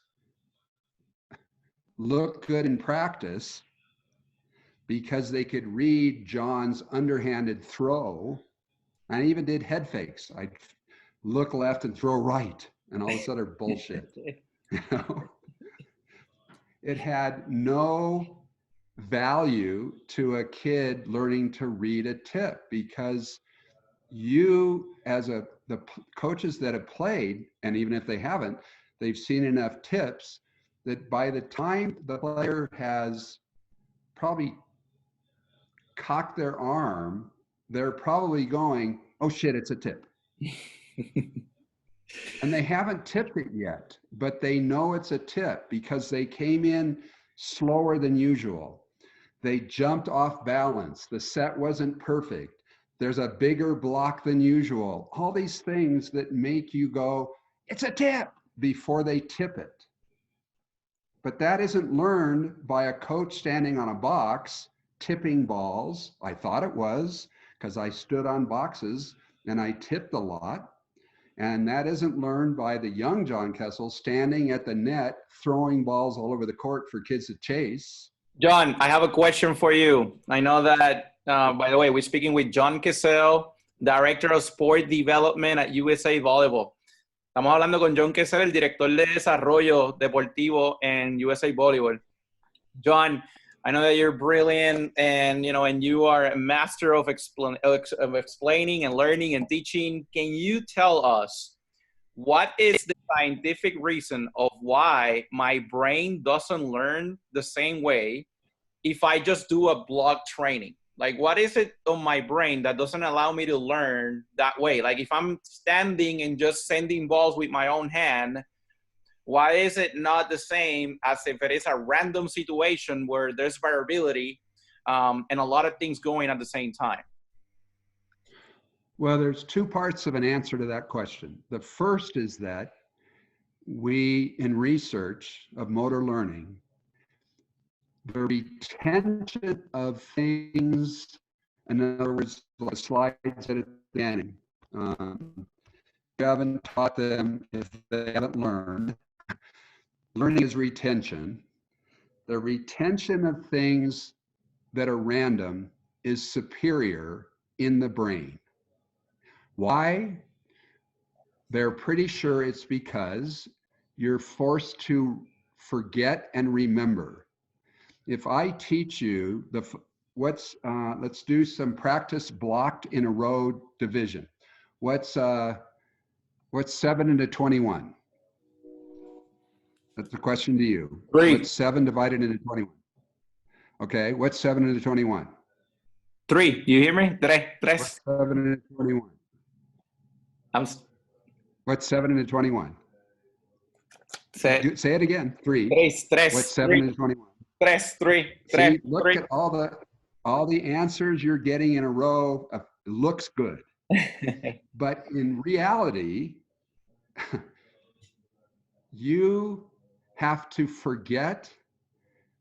look good in practice because they could read John's underhanded throw. I even did head fakes. I'd look left and throw right and all this other bullshit. You know? It had no value to a kid learning to read a tip because you, as the coaches that have played, and even if they haven't, they've seen enough tips that by the time the player has probably cocked their arm, they're probably going, oh shit, it's a tip. And they haven't tipped it yet, but they know it's a tip because they came in slower than usual. They jumped off balance. The set wasn't perfect. There's a bigger block than usual. All these things that make you go, it's a tip, before they tip it. But that isn't learned by a coach standing on a box, tipping balls. I thought it was because I stood on boxes and I tipped a lot. And that isn't learned by the young John Kessel standing at the net, throwing balls all over the court for kids to chase. John, I have a question for you. I know that, by the way, we're speaking with John Kessel, Director of Sport Development at USA Volleyball. Estamos hablando con John Kessel, el director de desarrollo deportivo en USA Volleyball. John, I know that you're brilliant and you are a master of explaining and learning and teaching. Can you tell us what is the scientific reason of why my brain doesn't learn the same way if I just do a block training? Like, what is it on my brain that doesn't allow me to learn that way? Like, if I'm standing and just sending balls with my own hand, why is it not the same as if it is a random situation where there's variability and a lot of things going at the same time? Well, there's two parts of an answer to that question. The first is that we, in research of motor learning, the retention of things, in other words, like the slides at the beginning, you haven't taught them if they haven't learned. Learning is retention. The retention of things that are random is superior in the brain. Why? They're pretty sure it's because you're forced to forget and remember. If I teach you let's do some practice blocked in a row division. What's 7 into 21? That's a question to you. 3. What's 7 divided into 21? Okay, what's 7 into 21? 3. You hear me? Tres. What's 7 into 21? I'm What's 7 into 21? say Say it again. 3. What's 7 into 21? 3. See, look at all the answers you're getting in a row. It looks good. But in reality, you have to forget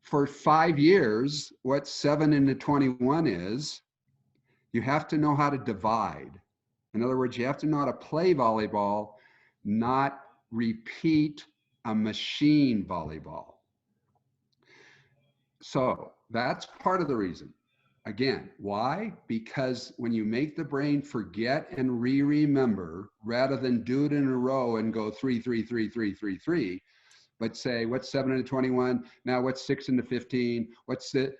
for 5 years what 7 into 21 is. You have to know how to divide. In other words, you have to know how to play volleyball, not repeat a machine volleyball. So that's part of the reason. Again, why? Because when you make the brain forget and remember, rather than do it in a row and go 3, 3, 3, 3, 3, 3, but say, what's 7 into 21? Now what's 6 into 15? What's the,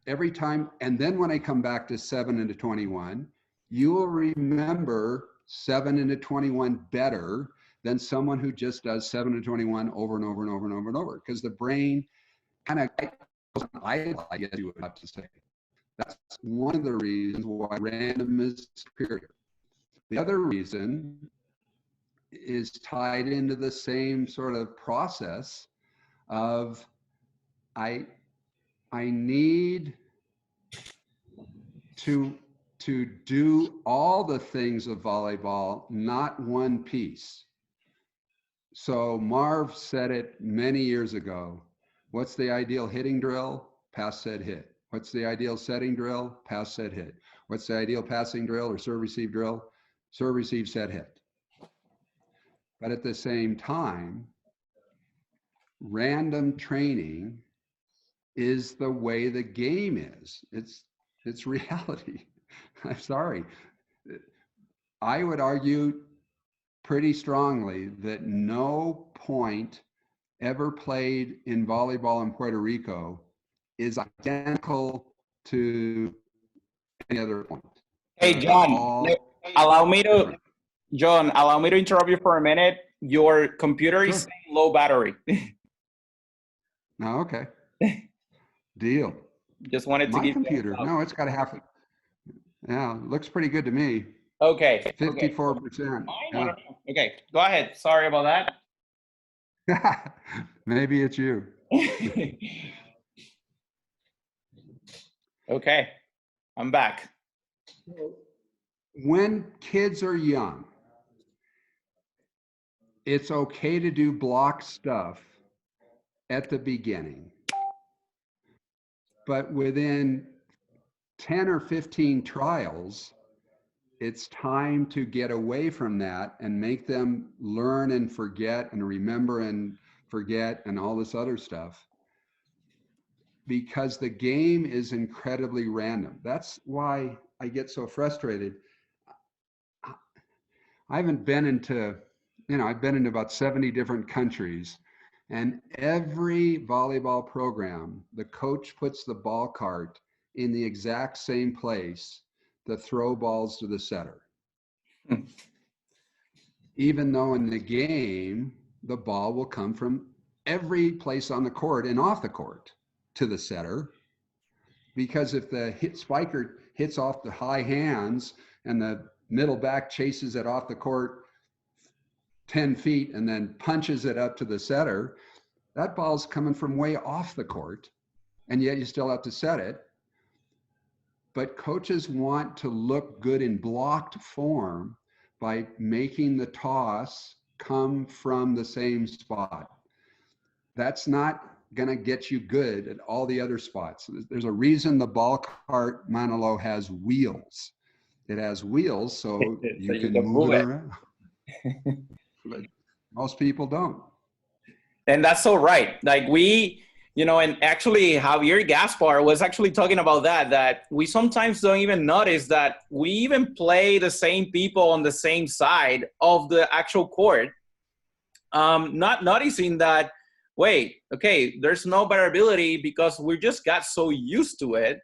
every time. And then when I come back to 7 into 21, you will remember 7 into 21 better than someone who just does 7 into 21 over and over and over and over and over, because the brain kind of goes on idle, I guess you would have to say. That's one of the reasons why random is superior. The other reason is tied into the same sort of process of I need to do all the things of volleyball, not one piece. So Marv said it many years ago. What's the ideal hitting drill? Pass, set, hit. What's the ideal setting drill? Pass, set, hit. What's the ideal passing drill or serve, receive drill? Serve, receive, set, hit. But at the same time, random training is the way the game is. It's reality. I'm sorry. I would argue pretty strongly that no point ever played in volleyball in Puerto Rico is identical to any other point. Hey, John, allow me to, John, allow me to interrupt you for a minute. Your computer is saying low battery. No, okay. Deal. Just wanted to give computer. No, it's got a half. Yeah, looks pretty good to me. Okay. 54%. Yeah. Okay, go ahead. Sorry about that. Maybe it's you. Okay, I'm back. When kids are young, it's okay to do block stuff at the beginning. But within 10 or 15 trials, it's time to get away from that and make them learn and forget and remember and forget and all this other stuff, because the game is incredibly random. That's why I get so frustrated. I haven't been into, I've been in about 70 different countries, and every volleyball program, the coach puts the ball cart in the exact same place to throw balls to the setter. Even though in the game, the ball will come from every place on the court and off the court to the setter. Because if the spiker hits off the high hands and the middle back chases it off the court 10 feet and then punches it up to the setter, that ball's coming from way off the court, and yet you still have to set it. But coaches want to look good in blocked form by making the toss come from the same spot. That's not going to get you good at all the other spots. There's a reason the ball cart, Manolo, has wheels. It has wheels so you can move it around. But most people don't. And that's all right. Like we You know, and actually Javier Gaspar was actually talking about that we sometimes don't even notice that we even play the same people on the same side of the actual court, not noticing that, wait, okay, there's no variability because we just got so used to it.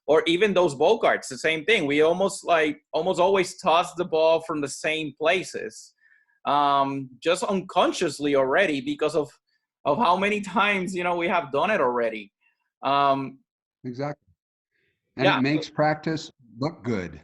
Or even those ball cards, the same thing. We almost always toss the ball from the same places, just unconsciously already because of how many times, you know, we have done it already. Exactly. And Yeah. it makes practice look good.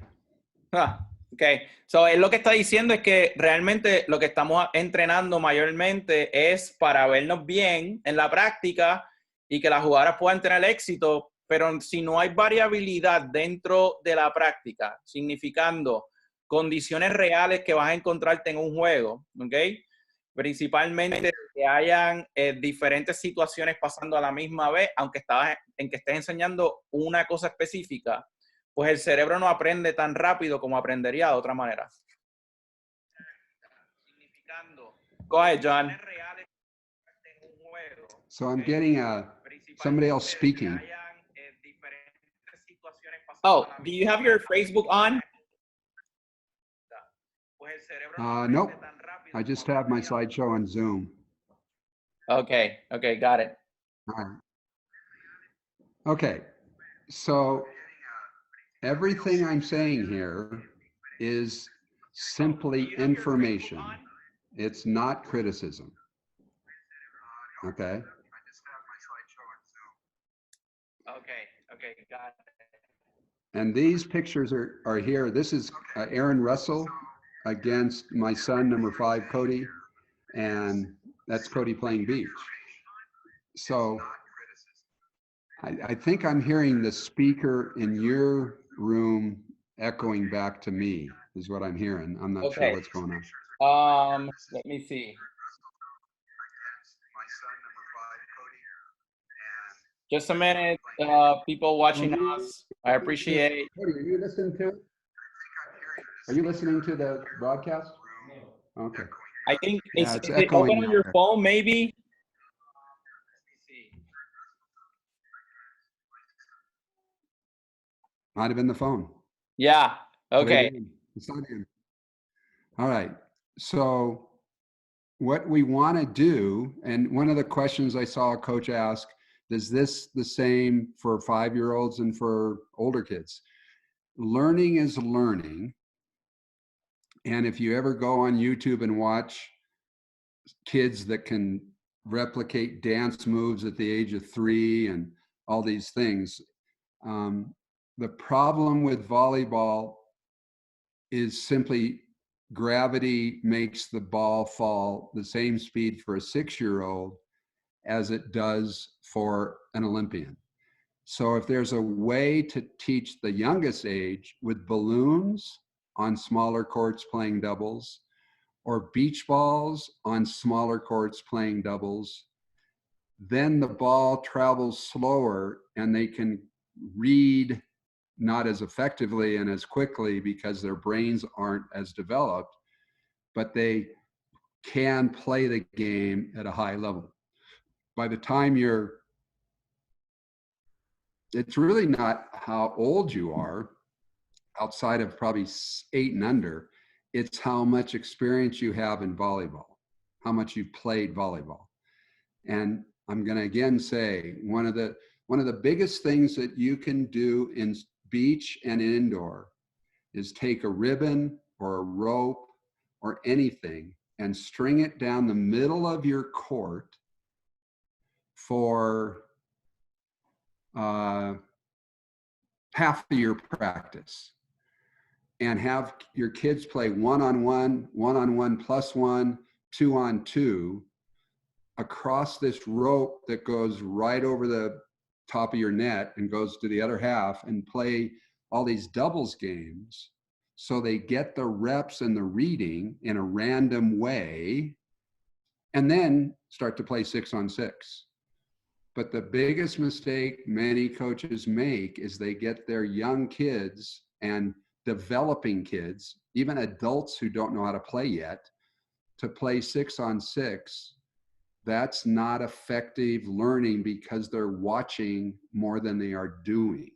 Okay. So, él lo que está diciendo es que realmente lo que estamos entrenando mayormente es para vernos bien en la práctica y que las jugadoras puedan tener éxito, pero si no hay variabilidad dentro de la práctica, significando condiciones reales que vas a encontrarte en un juego, ¿ok? Principalmente que hayan diferentes situaciones pasando a la misma vez, aunque estés enseñando una cosa específica, pues el cerebro no aprende tan rápido como aprendería de otra manera. Go ahead, John. So I'm getting somebody else speaking. Oh, do you have your Facebook on? Nope. I just have my slideshow on Zoom. Okay, got it. All right. Okay, so everything I'm saying here is simply information. It's not criticism. Okay? Okay, got it. And these pictures are here. This is Aaron Russell against my son, number 5, Cody. And that's Cody playing beach. So I think I'm hearing the speaker in your room echoing back to me, is what I'm hearing. I'm not sure what's going on. Let me see. Just a minute, people watching us. I appreciate. Cody, are you listening to it? Are you listening to the broadcast? Okay. I think Yeah, is it open on your phone, maybe? Might have been the phone. Yeah. Okay. It's not in. All right. So what we want to do, and one of the questions I saw a coach ask, is this the same for 5-year-olds and for older kids? Learning is learning. And if you ever go on YouTube and watch kids that can replicate dance moves at the age of 3 and all these things, the problem with volleyball is simply gravity makes the ball fall the same speed for a 6-year-old as it does for an Olympian. So if there's a way to teach the youngest age with balloons on smaller courts playing doubles, or beach balls on smaller courts playing doubles, then the ball travels slower and they can read not as effectively and as quickly because their brains aren't as developed, but they can play the game at a high level. By the time it's really not how old you are, outside of probably 8 and under, it's how much experience you have in volleyball, how much you've played volleyball. And I'm going to again say one of the biggest things that you can do in beach and indoor is take a ribbon or a rope or anything and string it down the middle of your court for half of your practice, and have your kids play one-on-one, one-on-one plus one, 2-on-2 across this rope that goes right over the top of your net and goes to the other half, and play all these doubles games so they get the reps and the reading in a random way, and then start to play 6-on-6. But the biggest mistake many coaches make is they get their young kids and developing kids, even adults who don't know how to play yet, to play 6-on-6 that's not effective learning because they're watching more than they are doing.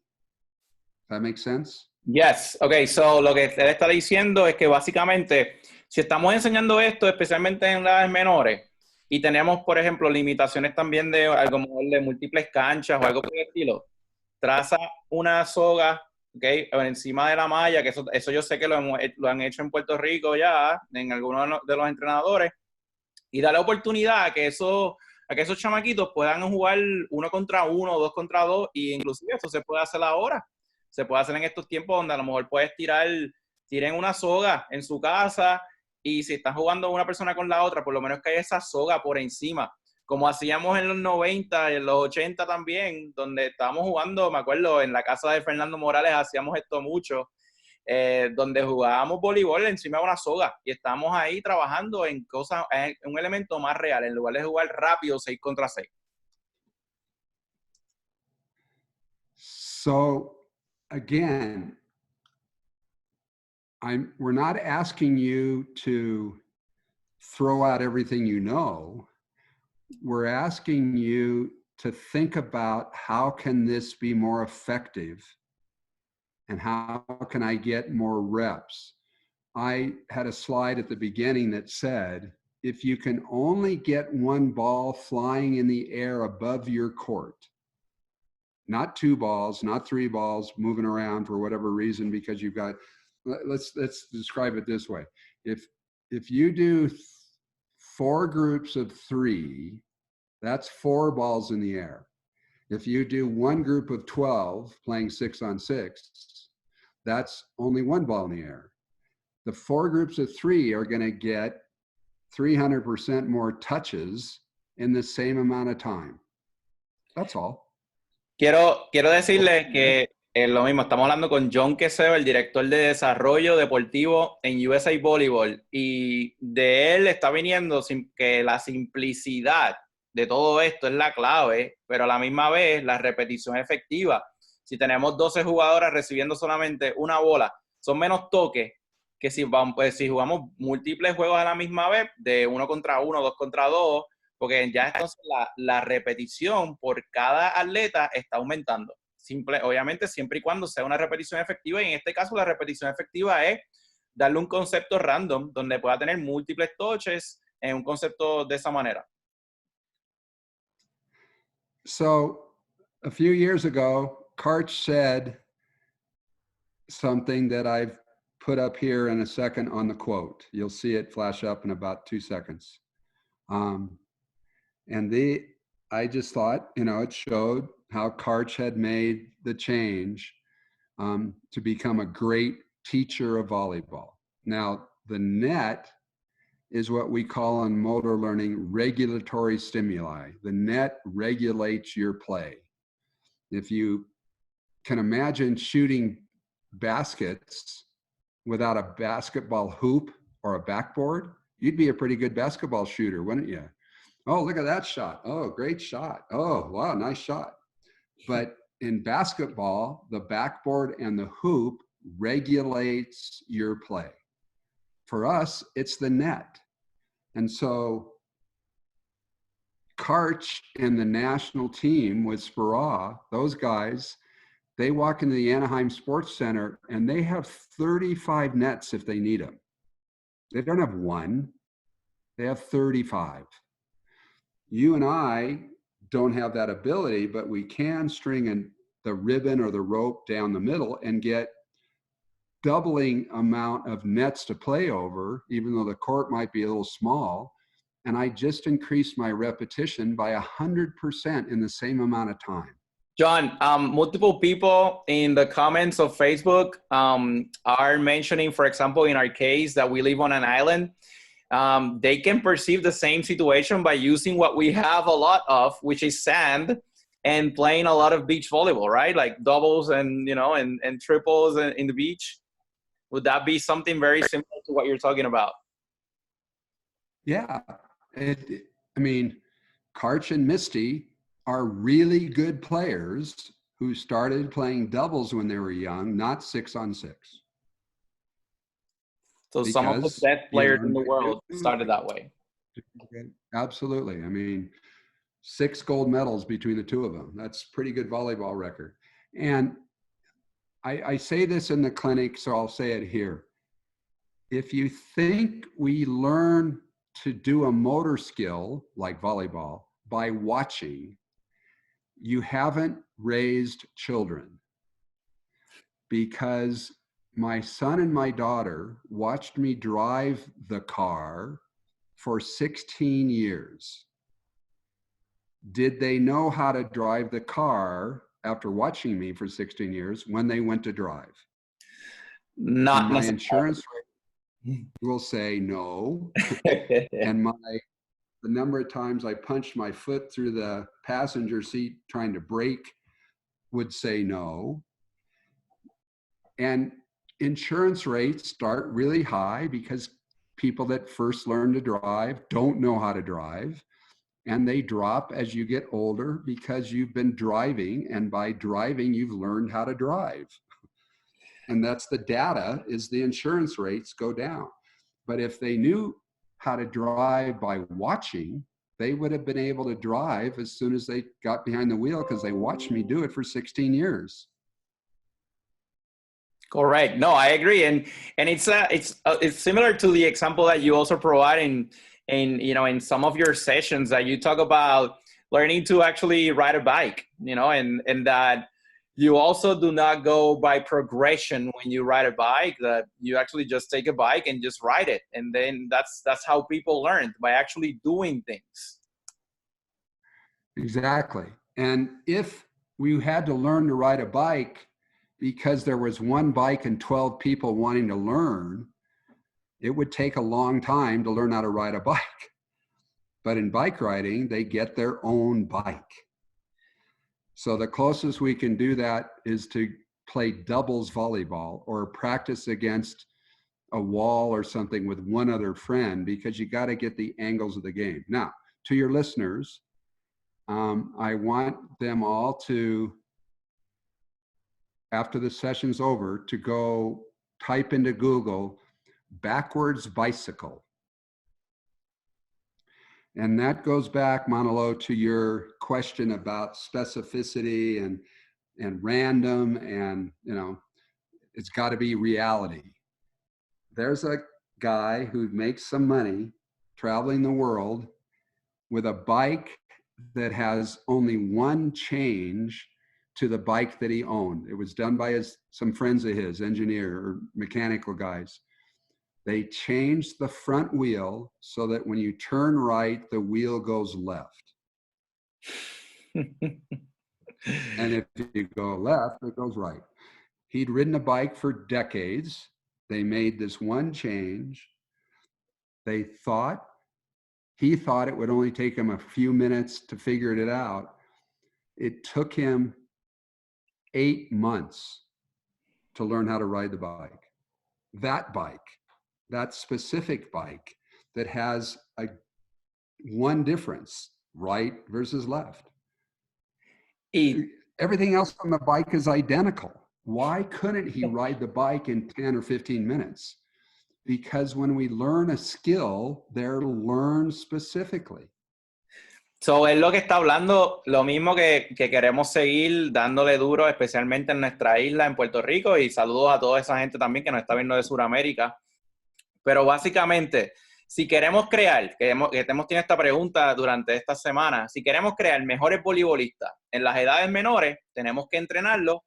That makes sense? Yes, ok, so lo que él está diciendo es que básicamente, si estamos enseñando esto, especialmente en edades menores, y tenemos, por ejemplo, limitaciones también de algo mejor de múltiples canchas o algo por el estilo, traza una soga, ok, encima de la malla, que eso yo sé que lo han hecho en Puerto Rico ya, en algunos de los entrenadores, y da la oportunidad a que esos chamaquitos puedan jugar 1 contra 1, 2 contra 2, y inclusive eso se puede hacer ahora. Se puede hacer en estos tiempos donde a lo mejor puedes tiren una soga en su casa, y si están jugando una persona con la otra, por lo menos que haya esa soga por encima, como hacíamos en los 90 y en los 80 también, donde estábamos jugando, me acuerdo, en la casa de Fernando Morales hacíamos esto mucho, donde jugábamos voleibol encima de una soga y estábamos ahí trabajando en cosas, en un elemento más real, en lugar de jugar rápido 6 contra 6. So again, we're not asking you to throw out everything you know. We're asking you to think about how can this be more effective and how can I get more reps? I had a slide at the beginning that said, if you can only get one ball flying in the air above your court, not 2 balls, not 3 balls moving around for whatever reason, because you've got, let's describe it this way. If you do 4 groups of 3, that's 4 balls in the air. If you do 1 group of 12 playing 6 on 6, that's only 1 ball in the air. The 4 groups of 3 are going to get 300% more touches in the same amount of time. That's all. Quiero decirle que es lo mismo, estamos hablando con John Kessel, el director de desarrollo deportivo en USA Volleyball, y de él está viniendo que la simplicidad de todo esto es la clave, pero a la misma vez la repetición efectiva. Si tenemos 12 jugadoras recibiendo solamente una bola, son menos toques que si jugamos múltiples juegos a la misma vez, de 1 contra 1, 2 contra 2, porque ya entonces la repetición por cada atleta está aumentando. Obviamente, siempre y cuando sea una repetición efectiva, y en este caso la repetición efectiva es darle un concepto random donde pueda tener múltiples touches en un concepto de esa manera. So a few years ago, Karch said something that I've put up here in a second on the quote. You'll see it flash up in about 2 seconds. I just thought, it showed how Karch had made the change to become a great teacher of volleyball. Now, the net is what we call in motor learning regulatory stimuli. The net regulates your play. If you can imagine shooting baskets without a basketball hoop or a backboard, you'd be a pretty good basketball shooter, wouldn't you? Oh, look at that shot. Oh, great shot. Oh, wow, nice shot. But in basketball, the backboard and the hoop regulates your play. For us, it's the net. And so Karch and the national team with Spiraw, those guys, they walk into the Anaheim Sports Center and they have 35 nets if they need them. They don't have 1, they have 35. You and I don't have that ability, but we can string the ribbon or the rope down the middle and get doubling amount of nets to play over, even though the court might be a little small. And I just increased my repetition by 100% in the same amount of time. John, multiple people in the comments of Facebook are mentioning, for example, in our case, that we live on an island. They can perceive the same situation by using what we have a lot of, which is sand, and playing a lot of beach volleyball, right? Like doubles and triples in the beach. Would that be something very similar to what you're talking about? Yeah. Karch and Misty are really good players who started playing doubles when they were young, not 6 on 6. So some of the best players in the world started that way. Absolutely. I mean, 6 gold medals between the two of them. That's pretty good volleyball record. And I say this in the clinic, so I'll say it here. If you think we learn to do a motor skill like volleyball by watching, you haven't raised children, because my son and my daughter watched me drive the car for 16 years. Did they know how to drive the car after watching me for 16 years when they went to drive? And Not my necessarily. insurance will say no. And the number of times I punched my foot through the passenger seat trying to brake would say no. And insurance rates start really high because people that first learn to drive don't know how to drive. And they drop as you get older because you've been driving, and by driving, you've learned how to drive. And that's the data, is the insurance rates go down. But if they knew how to drive by watching, they would have been able to drive as soon as they got behind the wheel, because they watched me do it for 16 years. Correct. No, I agree, and it's similar to the example that you also provide in some of your sessions, that you talk about learning to actually ride a bike, and that you also do not go by progression when you ride a bike. That you actually just take a bike and just ride it, and then that's how people learn, by actually doing things. Exactly. And if we had to learn to ride a bike because there was one bike and 12 people wanting to learn, it would take a long time to learn how to ride a bike. But in bike riding, they get their own bike. So the closest we can do that is to play doubles volleyball, or practice against a wall or something with one other friend, because you got to get the angles of the game. Now, to your listeners, I want them all to, after the session's over, to go type into Google backwards bicycle. And that goes back, Manolo, to your question about specificity and random, and it's got to be reality. There's a guy who makes some money traveling the world with a bike that has only one change to the bike that he owned. It was done by some friends of his, engineer or mechanical guys. They changed the front wheel so that when you turn right, the wheel goes left. And if you go left, it goes right. He'd ridden a bike for decades. They made this one change. He thought it would only take him a few minutes to figure it out. It took him 8 months to learn how to ride the bike. That specific bike that has one difference, right versus left. Everything else on the bike is identical. Why couldn't he ride the bike in 10 or 15 minutes? Because when we learn a skill, they're learned specifically. So, es lo que está hablando, lo mismo que queremos seguir dándole duro, especialmente en nuestra isla, en Puerto Rico, y saludos a toda esa gente también que nos está viendo de Sudamérica. Pero básicamente, si queremos crear, que hemos tenido esta pregunta durante esta semana, si queremos crear mejores voleibolistas en las edades menores, tenemos que entrenarlos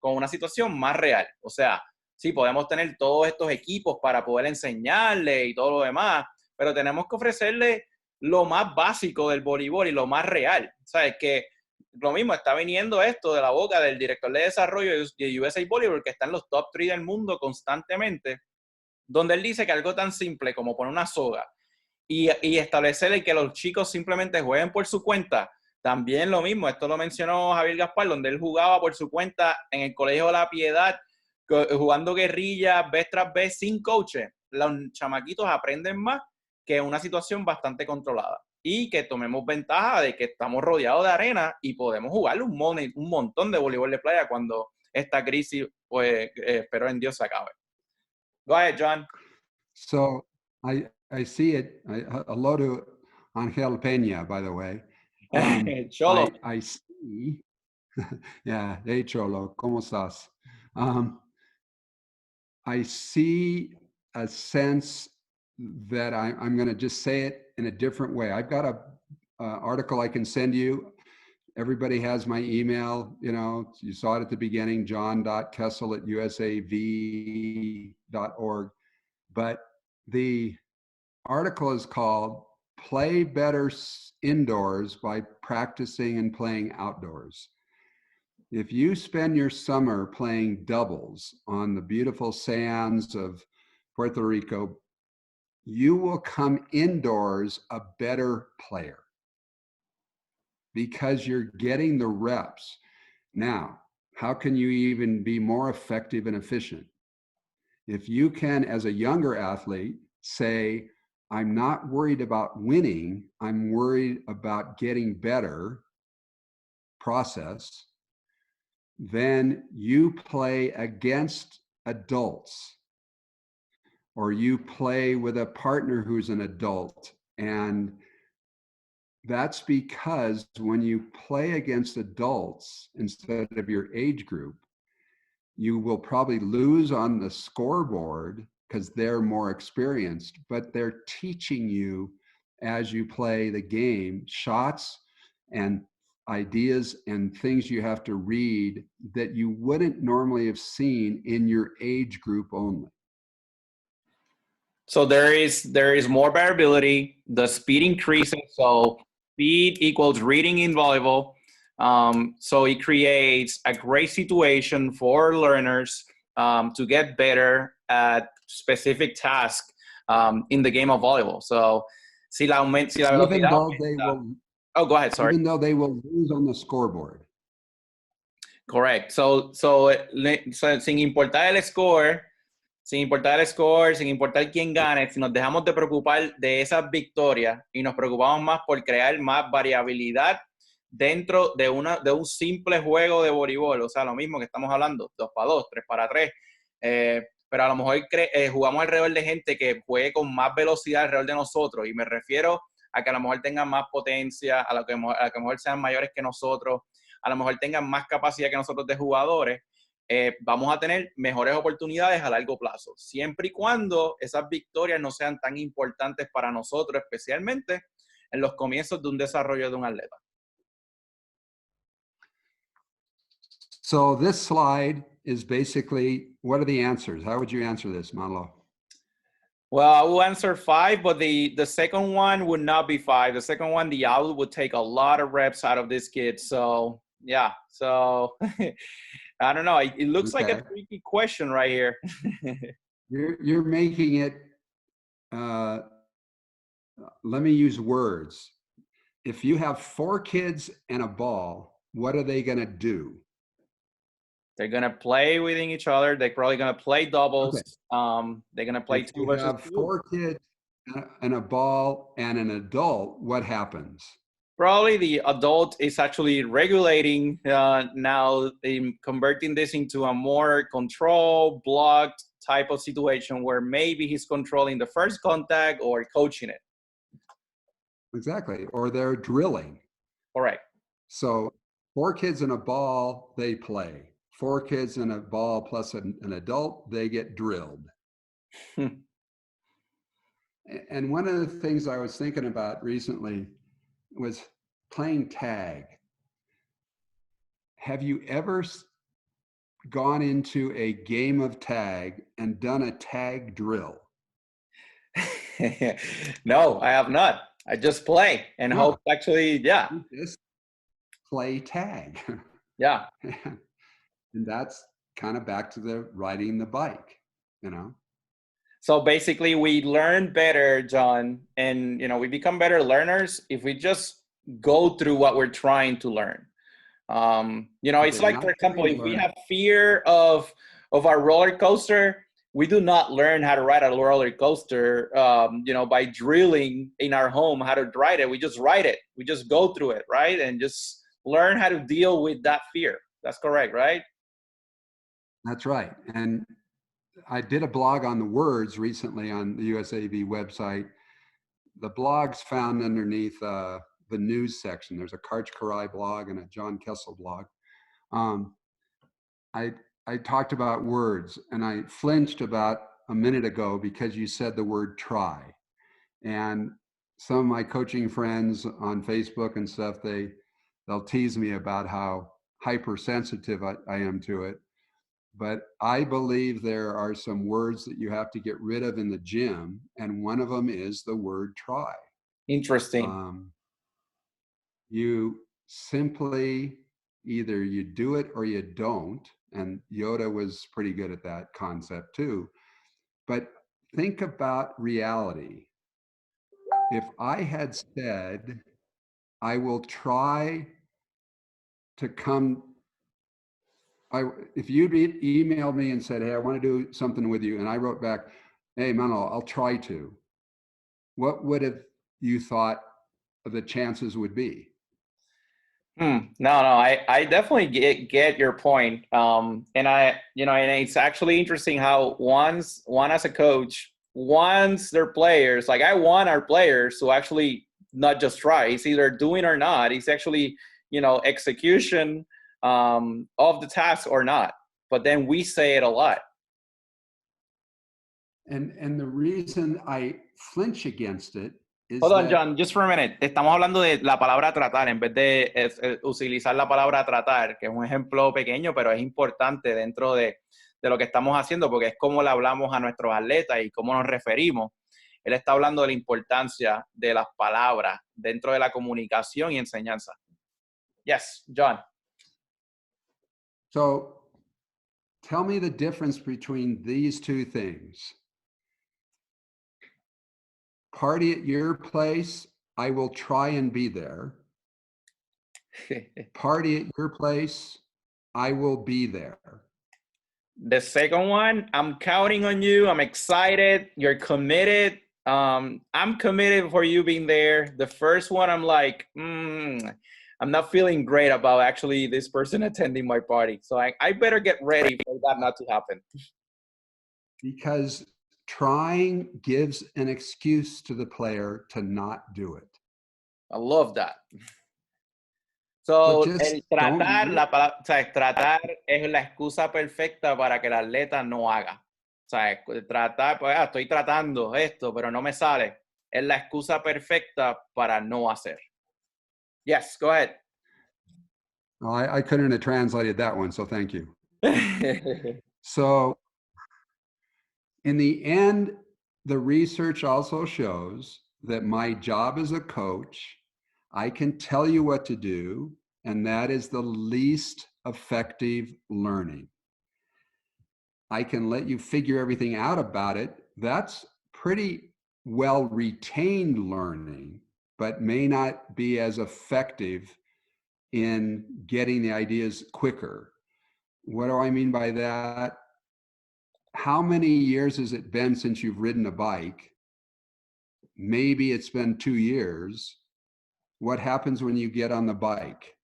con una situación más real. O sea, sí, podemos tener todos estos equipos para poder enseñarle y todo lo demás, pero tenemos que ofrecerle lo más básico del voleibol y lo más real. O sea, es que lo mismo está viniendo esto de la boca del director de desarrollo de USA Volleyball, que está en los top 3 del mundo constantemente, donde él dice que algo tan simple como poner una soga y establecer que los chicos simplemente jueguen por su cuenta, también lo mismo. Esto lo mencionó Javier Gaspar, donde él jugaba por su cuenta en el Colegio de la Piedad, jugando guerrilla, vez tras vez, sin coaches. Los chamaquitos aprenden más que en una situación bastante controlada. Y que tomemos ventaja de que estamos rodeados de arena y podemos jugar un montón de voleibol de playa cuando esta crisis, pues, espero en Dios, se acabe. Go ahead, John. So I see it. Hello to Angel Peña, by the way. Um, Cholo. I see, yeah, hey Cholo, ¿cómo estás? Um, I see a sense that I'm going to just say it in a different way. I've got a article I can send you. Everybody has my email. You know, you saw it at the beginning, john.kessel@usav.org. But the article is called "Play Better Indoors by Practicing and Playing Outdoors." If you spend your summer playing doubles on the beautiful sands of Puerto Rico, you will come indoors a better player because you're getting the reps. Now, how can you even be more effective and efficient? If you can, as a younger athlete, say, I'm not worried about winning, I'm worried about getting better process, then you play against adults or you play with a partner who's an adult. And that's because when you play against adults instead of your age group, you will probably lose on the scoreboard because they're more experienced, but they're teaching you as you play the game shots and ideas and things you have to read that you wouldn't normally have seen in your age group only. So there is more variability. The speed increases. So speed equals reading in volleyball. So it creates a great situation for learners to get better at specific tasks in the game of volleyball. So si la Even velocidad though they aumenta. will, Oh, go ahead. Sorry. even though they will lose on the scoreboard. Correct. Sin importar el score, sin importar quién gane, si nos dejamos de preocupar de esas victorias y nos preocupamos más por crear más variabilidad dentro de un simple juego de voleibol, o sea, lo mismo que estamos hablando, 2 para 2, 3 para 3, pero a lo mejor jugamos alrededor de gente que juegue con más velocidad alrededor de nosotros, y me refiero a que a lo mejor tengan más potencia, a lo que a lo mejor sean mayores que nosotros, a lo mejor tengan más capacidad que nosotros de jugadores. Vamos a tener mejores oportunidades a largo plazo, siempre y cuando esas victorias no sean tan importantes para nosotros, especialmente en los comienzos de un desarrollo de un atleta. So this slide is basically, what are the answers? How would you answer this, Manlo? Well, I will answer 5, but the second one would not be 5. The second one, the outlet would take a lot of reps out of this kid. So, yeah. So, I don't know. It looks like a tricky question right here. You're making it, let me use words. If you have 4 kids and a ball, what are they going to do? They're going to play within each other. They're probably going to play doubles. Okay. They're going to play if 2 versus 2. If you have 4 kids and a ball and an adult, what happens? Probably the adult is actually regulating now, in converting this into a more controlled, blocked type of situation where maybe he's controlling the first contact or coaching it. Exactly. Or they're drilling. Correct. So 4 kids and a ball, they play. 4 kids and a ball plus an adult, they get drilled. And one of the things I was thinking about recently was playing tag. Have you ever gone into a game of tag and done a tag drill? No, I have not. I just play and hope actually, yeah. You just play tag. Yeah. And that's kind of back to the riding the bike, you know? So basically we learn better, John, and we become better learners if we just go through what we're trying to learn. It's like, for example, if we have fear of our roller coaster, we do not learn how to ride a roller coaster, by drilling in our home how to ride it. We just ride it. We just go through it, right? And just learn how to deal with that fear. That's correct, right? That's right. And I did a blog on the words recently on the USAV website the blogs found underneath the news section. There's a Karch Karai blog and a John Kessel blog. I talked about words, and I flinched about a minute ago because you said the word try. And some of my coaching friends on Facebook and stuff, they'll tease me about how hypersensitive I am to it. But I believe there are some words that you have to get rid of in the gym, and one of them is the word try. Interesting. You simply either you do it or you don't, and Yoda was pretty good at that concept too. But think about reality. If I had said, I will try to come, if you'd emailed me and said, hey, I want to do something with you, and I wrote back, hey, Manuel, I'll try to, what would have you thought the chances would be? No, I definitely get your point. And and it's actually interesting how one as a coach wants their players, like I want our players to actually not just try. It's either doing or not. It's actually, execution of the task or not. But then we say it a lot. And the reason I flinch against it is Hold on, that, John, just for a minute. Estamos hablando de la palabra tratar en vez de utilizar la palabra tratar, que es un ejemplo pequeño, pero es importante dentro de lo que estamos haciendo, porque es cómo le hablamos a nuestros atletas y cómo nos referimos. Él está hablando de la importancia de las palabras dentro de la comunicación y enseñanza. Yes, John. So tell me the difference between these two things. Party at your place, I will try and be there. Party at your place, I will be there. The second one, I'm counting on you. I'm excited. You're committed. I'm committed for you being there. The first one, I'm like, I'm not feeling great about actually this person attending my party. So I better get ready for that not to happen. Because trying gives an excuse to the player to not do it. I love that. So, el tratar, tratar es la excusa perfecta para que el atleta no haga. O sea, tratar, pues, estoy tratando esto, pero no me sale. Es la excusa perfecta para no hacer. Yes, go ahead. Well, I couldn't have translated that one, so thank you. So, in the end, the research also shows that my job as a coach, I can tell you what to do, and that is the least effective learning. I can let you figure everything out about it. That's pretty well retained learning, but may not be as effective in getting the ideas quicker. What do I mean by that? How many years has it been since you've ridden a bike? Maybe it's been 2 years. What happens when you get on the bike?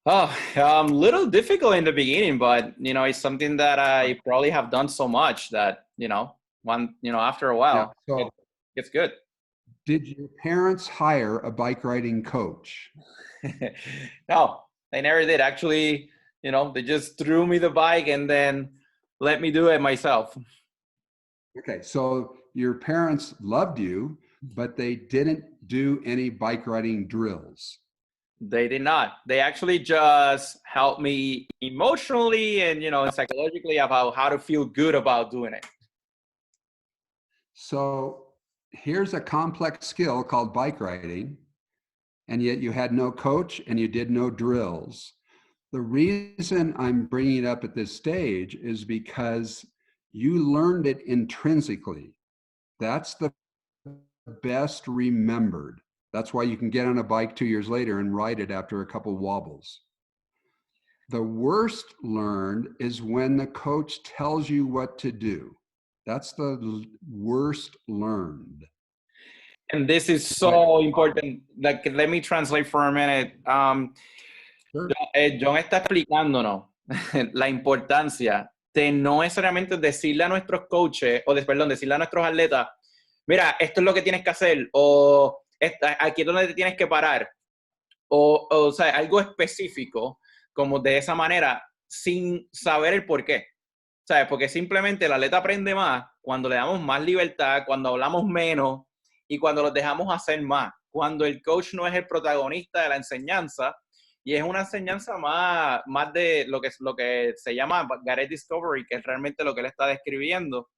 Oh, little difficult in the beginning, but it's something that I probably have done so much that after a while, so it's good. Did your parents hire a bike riding coach? No, they never did. Actually, they just threw me the bike and then let me do it myself. Okay, so your parents loved you, but they didn't do any bike riding drills. They did not. They actually just helped me emotionally and, psychologically about how to feel good about doing it. So here's a complex skill called bike riding, and yet you had no coach and you did no drills. The reason I'm bringing it up at this stage is because you learned it intrinsically. That's the best remembered. That's why you can get on a bike 2 years later and ride it after a couple wobbles. The worst learned is when the coach tells you what to do. That's the worst learned. And this is so important. Like, let me translate for a minute. Sure. John está explicándonos la importancia de no necesariamente decirle a nuestros coaches, decirle a nuestros atletas, mira, esto es lo que tienes que hacer, o aquí es donde te tienes que parar, o sea, algo específico, como de esa manera, sin saber el por qué. ¿Sabes? Porque simplemente el atleta aprende más cuando le damos más libertad, cuando hablamos menos y cuando los dejamos hacer más. Cuando el coach no es el protagonista de la enseñanza y es una enseñanza más de lo que se llama Gareth Discovery, que es realmente lo que él está describiendo,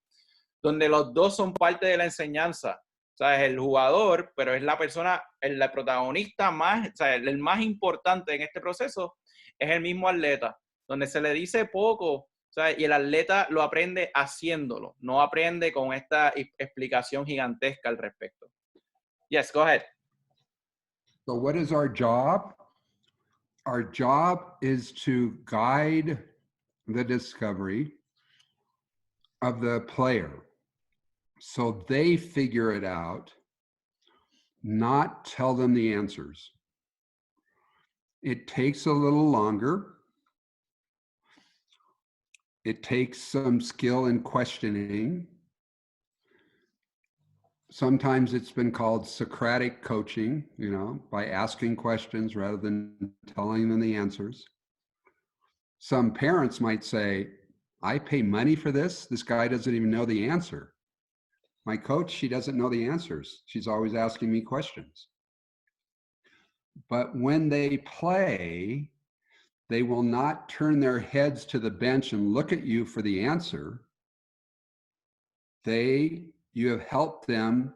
donde los dos son parte de la enseñanza. O sea, es el jugador, pero es la persona, el protagonista más, o sea, el más importante en este proceso es el mismo atleta, donde se le dice poco, ¿sabes? Y el atleta lo aprende haciéndolo, no aprende con esta explicación gigantesca al respecto. Yes, go ahead. So what is our job? Our job is to guide the discovery of the player so they figure it out, not tell them the answers. It takes a little longer. It takes some skill in questioning. Sometimes it's been called Socratic coaching, you know, by asking questions rather than telling them the answers. Some parents might say, I pay money for this. This guy doesn't even know the answer. My coach, she doesn't know the answers. She's always asking me questions. But when they play, they will not turn their heads to the bench and look at you for the answer. You have helped them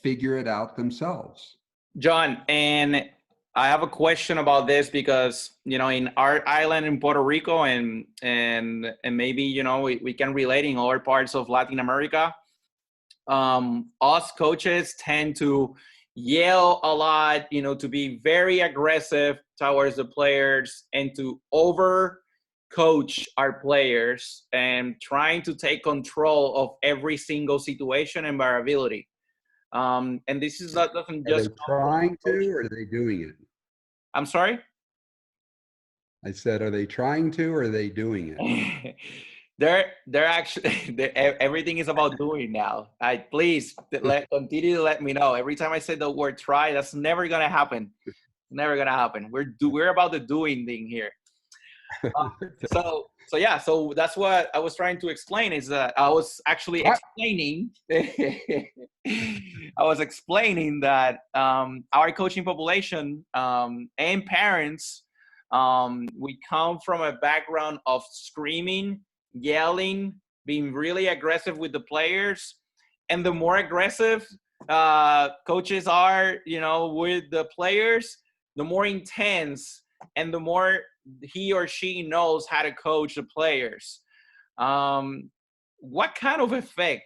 figure it out themselves. John, and I have a question about this because, you know, in our island in Puerto Rico and maybe, you know, we can relate in other parts of Latin America, us coaches tend to yell a lot, you know, to be very aggressive towards the players and to over coach our players and trying to take control of every single situation and variability. And this is not doesn't Are just they trying to, or are they doing it? I'm sorry? I said, are they trying to, or are they doing it? They're actually everything is about doing now. Please continue to let me know. Every time I say the word try, that's never gonna happen. Never gonna happen. We're about the doing thing here. So that's what I was trying to explain is that I was actually explaining I was explaining that our coaching population and parents, we come from a background of screaming, yelling, being really aggressive with the players, and the more aggressive coaches are, you know, with the players, the more intense and the more he or she knows how to coach the players. What kind of effect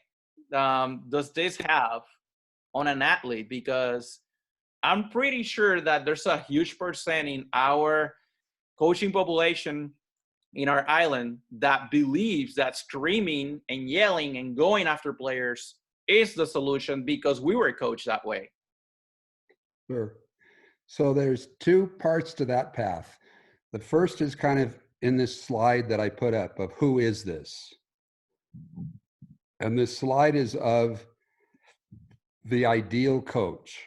does this have on an athlete? Because I'm pretty sure that there's a huge percent in our coaching population in our island that believes that screaming and yelling and going after players is the solution because we were coached that way. Sure. So there's two parts to that path. The first is kind of in this slide that I put up of who is this? And this slide is of the ideal coach.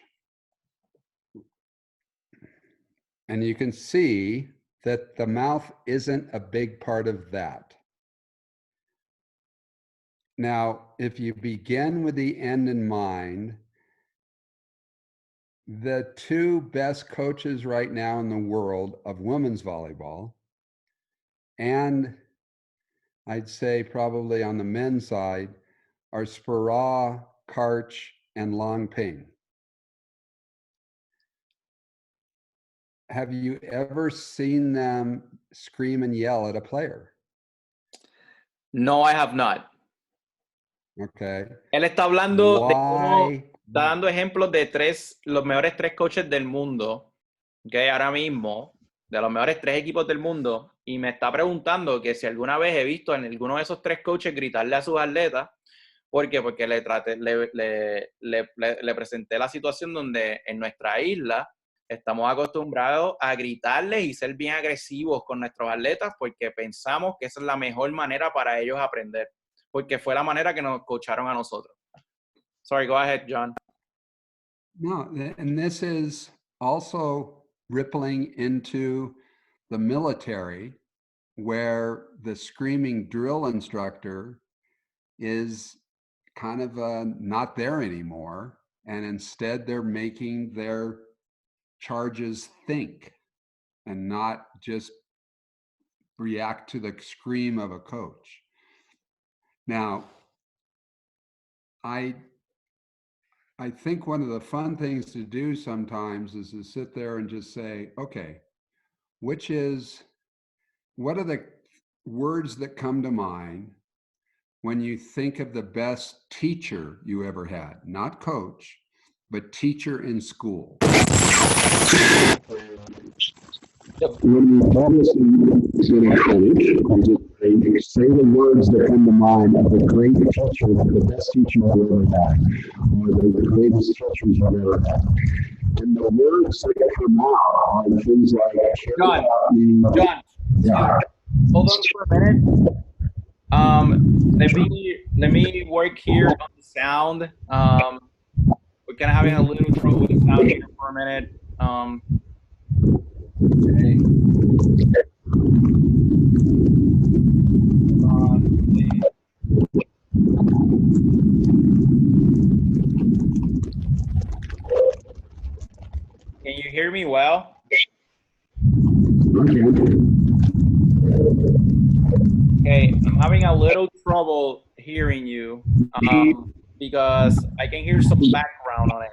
And you can see that the mouth isn't a big part of that. Now, if you begin with the end in mind, the two best coaches right now in the world of women's volleyball, and I'd say probably on the men's side, are Spera, Karch, and Long Ping. Have you ever seen them scream and yell at a player? No, I have not. Okay. Él está hablando de cómo Why? está dando ejemplos de los mejores tres coaches del mundo, que ahora mismo, de los mejores tres equipos del mundo, y me está preguntando que si alguna vez he visto en alguno de esos tres coaches gritarle a sus atletas. ¿Por qué? Porque le presenté la situación donde en nuestra isla estamos acostumbrados a gritarles y ser bien agresivos con nuestros atletas porque pensamos que esa es la mejor manera para ellos aprender, porque fue la manera que nos coacharon a nosotros. Sorry, go ahead, John. No, and this is also rippling into the military, where the screaming drill instructor is kind of not there anymore. And instead, they're making their charges think and not just react to the scream of a coach. Now, I think one of the fun things to do sometimes is to sit there and just say, okay, what are the words that come to mind when you think of the best teacher you ever had? Not coach, but teacher in school. When you obviously in a college, say the words that come to mind of the great teacher, the best teacher you've ever had, or the greatest teachers you've ever had. And the words that come out are things like John, yeah. Hold on for a minute. Let me work here on the sound. We're kind of having a little trouble with the sound here for a minute. Okay. Can you hear me well? Okay, I'm having a little trouble hearing you because I can hear some background on it.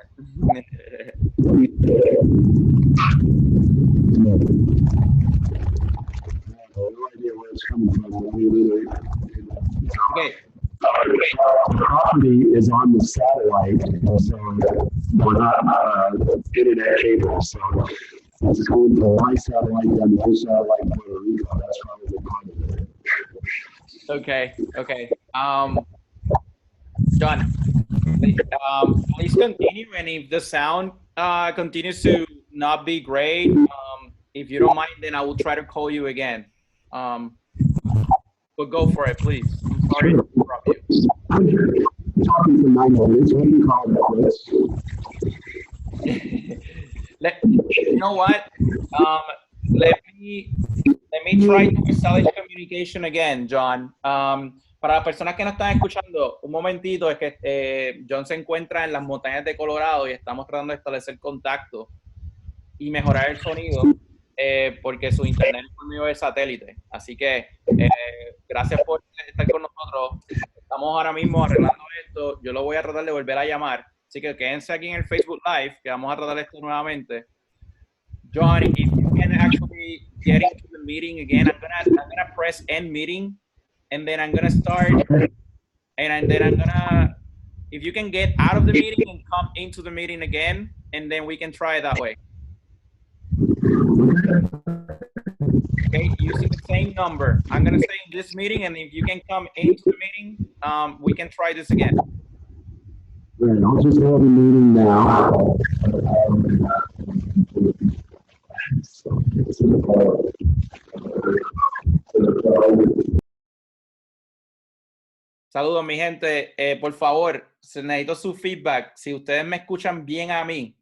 Okay. The property is on the satellite, so we're not internet cable. So it's going to my satellite, then your satellite, Puerto Rico. That's probably part of it. Okay. John, please continue, and if the sound continues to not be great, if you don't mind, then I will try to call you again. But go for it, please. I'm sorry to interrupt you. Talking for 9 minutes, what do you call it? You know what? Let me try to establish communication again, John. Para las personas que nos están escuchando, un momentito, es que John se encuentra en las montañas de Colorado y estamos tratando de establecer contacto y mejorar el sonido porque su internet es por medio de satélite. Así que gracias por estar con nosotros. Estamos ahora mismo arreglando esto. Yo lo voy a tratar de volver a llamar. Así que quédense aquí en el Facebook Live, que vamos a tratar esto nuevamente. John, if you can actually get into the meeting again, I'm gonna press end meeting, and then I'm gonna start, and then I'm gonna, if you can get out of the meeting and come into the meeting again, and then we can try it that way. Okay, using the same number. I'm gonna say in this meeting, and if you can come into the meeting, we can try this again. Right, I'll just have a meeting now. Saludos, mi gente. Por favor, necesito su feedback. Si ustedes me escuchan bien a mí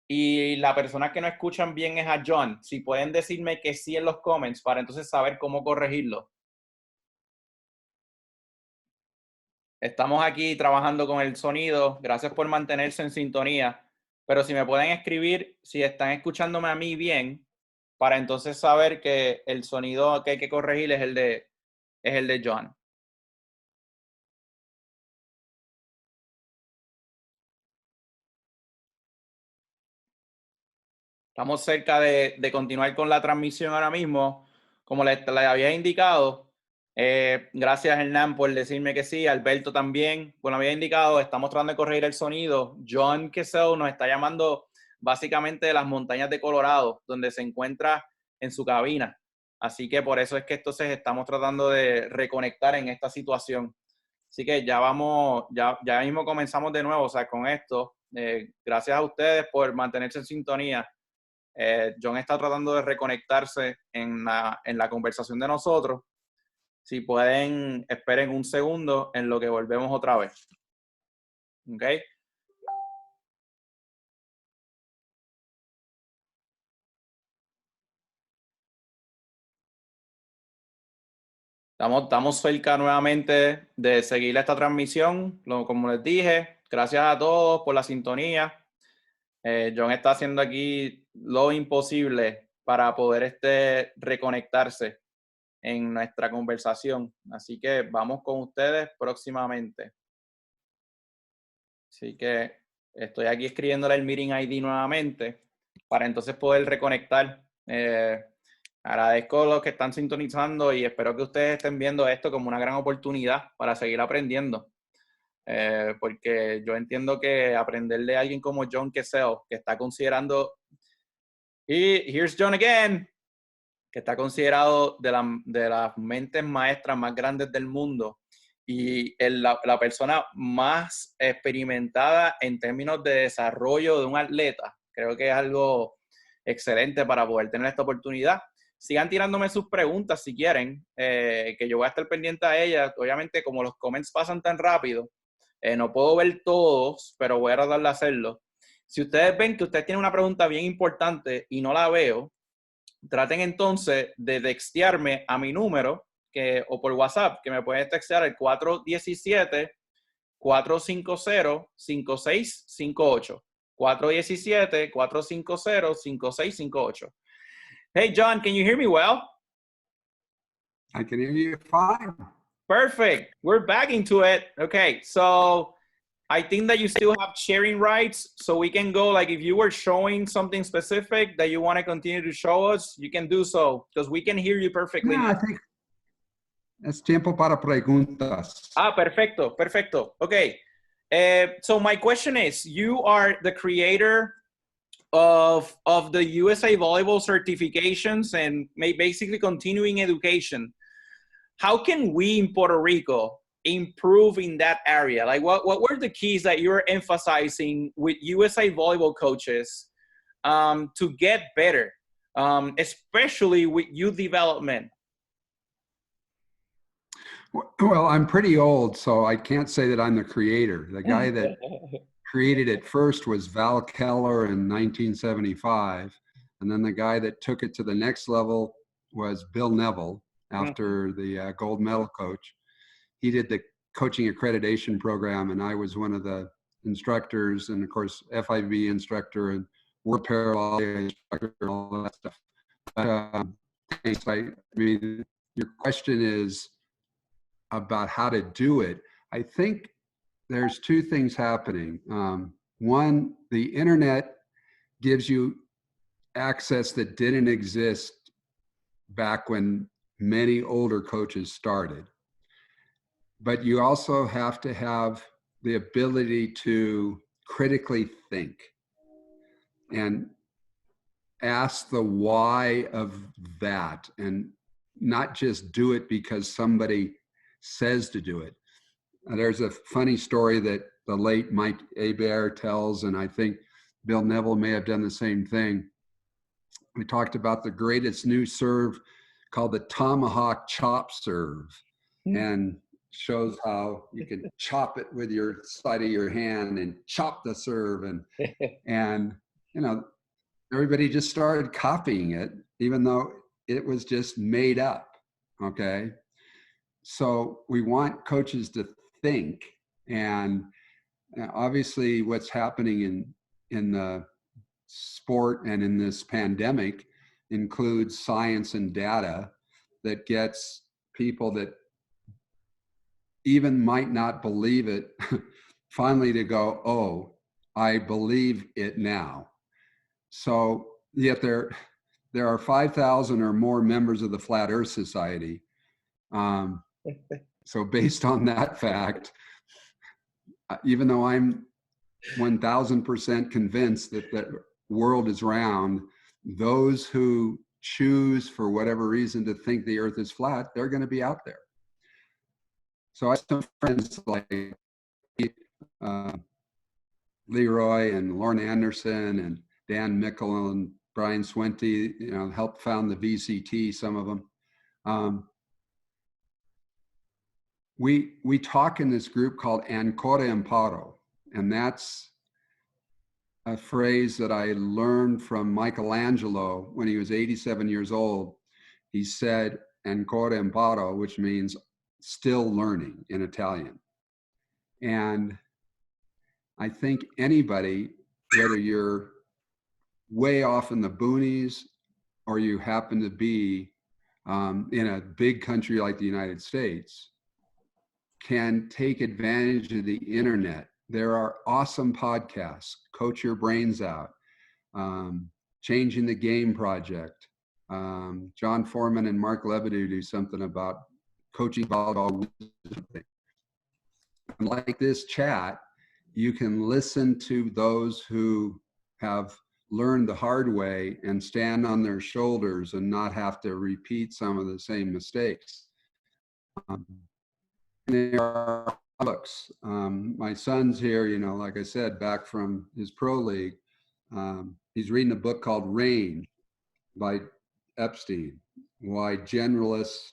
y la persona que no escuchan bien es a John, si pueden decirme que sí en los comments para entonces saber cómo corregirlo. Estamos aquí trabajando con el sonido. Gracias por mantenerse en sintonía. Pero si me pueden escribir, si están escuchándome a mí bien, para entonces saber que el sonido que hay que corregir es el de John. Estamos cerca de continuar con la transmisión ahora mismo. Como les había indicado, gracias Hernán por decirme que sí, Alberto también, como había indicado, estamos tratando de corregir el sonido. John Kessel nos está llamando básicamente de las montañas de Colorado, donde se encuentra en su cabina. Así que por eso es que entonces estamos tratando de reconectar en esta situación. Así que ya mismo comenzamos de nuevo, o sea, con esto. Gracias a ustedes por mantenerse en sintonía. John está tratando de reconectarse en la conversación de nosotros. Si pueden, esperen un segundo en lo que volvemos otra vez. Okay. Estamos cerca nuevamente de seguir esta transmisión. Como les dije, gracias a todos por la sintonía. John está haciendo aquí lo imposible para poder reconectarse en nuestra conversación. Así que vamos con ustedes próximamente. Así que estoy aquí escribiéndole el meeting ID nuevamente para entonces poder reconectar. Agradezco a los que están sintonizando y espero que ustedes estén viendo esto como una gran oportunidad para seguir aprendiendo. Porque yo entiendo que aprender de alguien como John Kessel, que está considerando, y here's John again, que está considerado de las mentes maestras más grandes del mundo y la persona más experimentada en términos de desarrollo de un atleta. Creo que es algo excelente para poder tener esta oportunidad. Sigan tirándome sus preguntas si quieren, que yo voy a estar pendiente a ellas. Obviamente, como los comments pasan tan rápido, no puedo ver todos, pero voy a tratar de hacerlo. Si ustedes ven que ustedes tienen una pregunta bien importante y no la veo, traten entonces de textearme a mi número o por WhatsApp, que me pueden textear al 417-450-5658. 417-450-5658. Hey, John, can you hear me well? I can hear you fine. Perfect. We're back into it. Okay, so I think that you still have sharing rights, so we can go, like if you were showing something specific that you want to continue to show us, you can do so, because we can hear you perfectly. Yeah, I think es tiempo para preguntas. Perfecto, perfecto. Okay, so my question is, you are the creator of the USA Volleyball certifications and basically continuing education. How can we in Puerto Rico improve in that area? Like what were the keys that you're emphasizing with USA Volleyball coaches to get better, especially with youth development? Well, I'm pretty old, so I can't say that I'm the creator. The guy that created it first was Val Keller in 1975. And then the guy that took it to the next level was Bill Neville after the gold medal coach. He did the coaching accreditation program, and I was one of the instructors, and of course, FIV instructor and World Parallel instructor and all that stuff. But thanks. I mean, your question is about how to do it. I think there's two things happening. One, the internet gives you access that didn't exist back when many older coaches started. But you also have to have the ability to critically think and ask the why of that, and not just do it because somebody says to do it. There's a funny story that the late Mike Hebert tells, and I think Bill Neville may have done the same thing. We talked about the greatest new serve called the tomahawk chop serve, and shows how you can chop it with your side of your hand and chop the serve, and you know, everybody just started copying it, even though it was just made up. Okay, so we want coaches to think, and obviously what's happening in the sport and in this pandemic includes science and data that gets people that even might not believe it finally to go, oh, I believe it now. So yet there are 5,000 or more members of the Flat Earth Society. So based on that fact, even though I'm 1,000% convinced that the world is round, those who choose for whatever reason to think the earth is flat, they're going to be out there. So I have some friends like Leroy and Lorne Anderson and Dan Mickle and Brian Swente, you know, helped found the VCT, some of them. We talk in this group called Ancora Imparo, And that's a phrase that I learned from Michelangelo when he was 87 years old. He said, ancora imparo, which means still learning in Italian. And I think anybody, whether you're way off in the boonies or you happen to be in a big country like the United States, can take advantage of the internet. There are awesome podcasts, Coach Your Brains Out, Changing the Game Project. John Foreman and Mark Levidoux do something about coaching volleyball. Like this chat, you can listen to those who have learned the hard way and stand on their shoulders and not have to repeat some of the same mistakes. There are books. My son's here, you know, like I said, back from his pro league. He's reading a book called Range by Epstein, Why Generalists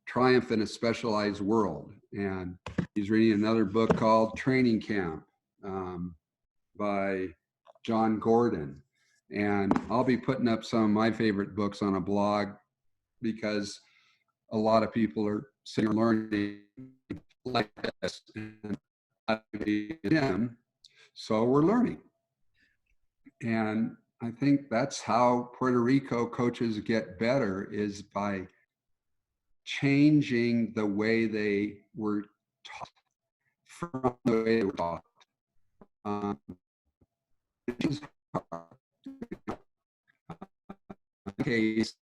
Triumph in a Specialized World. And he's reading another book called Training Camp by John Gordon. And I'll be putting up some of my favorite books on a blog because a lot of people are sitting and learning like this. And him, so we're learning. And I think that's how Puerto Rico coaches get better, is by changing the way they were taught from the way they were taught. In case,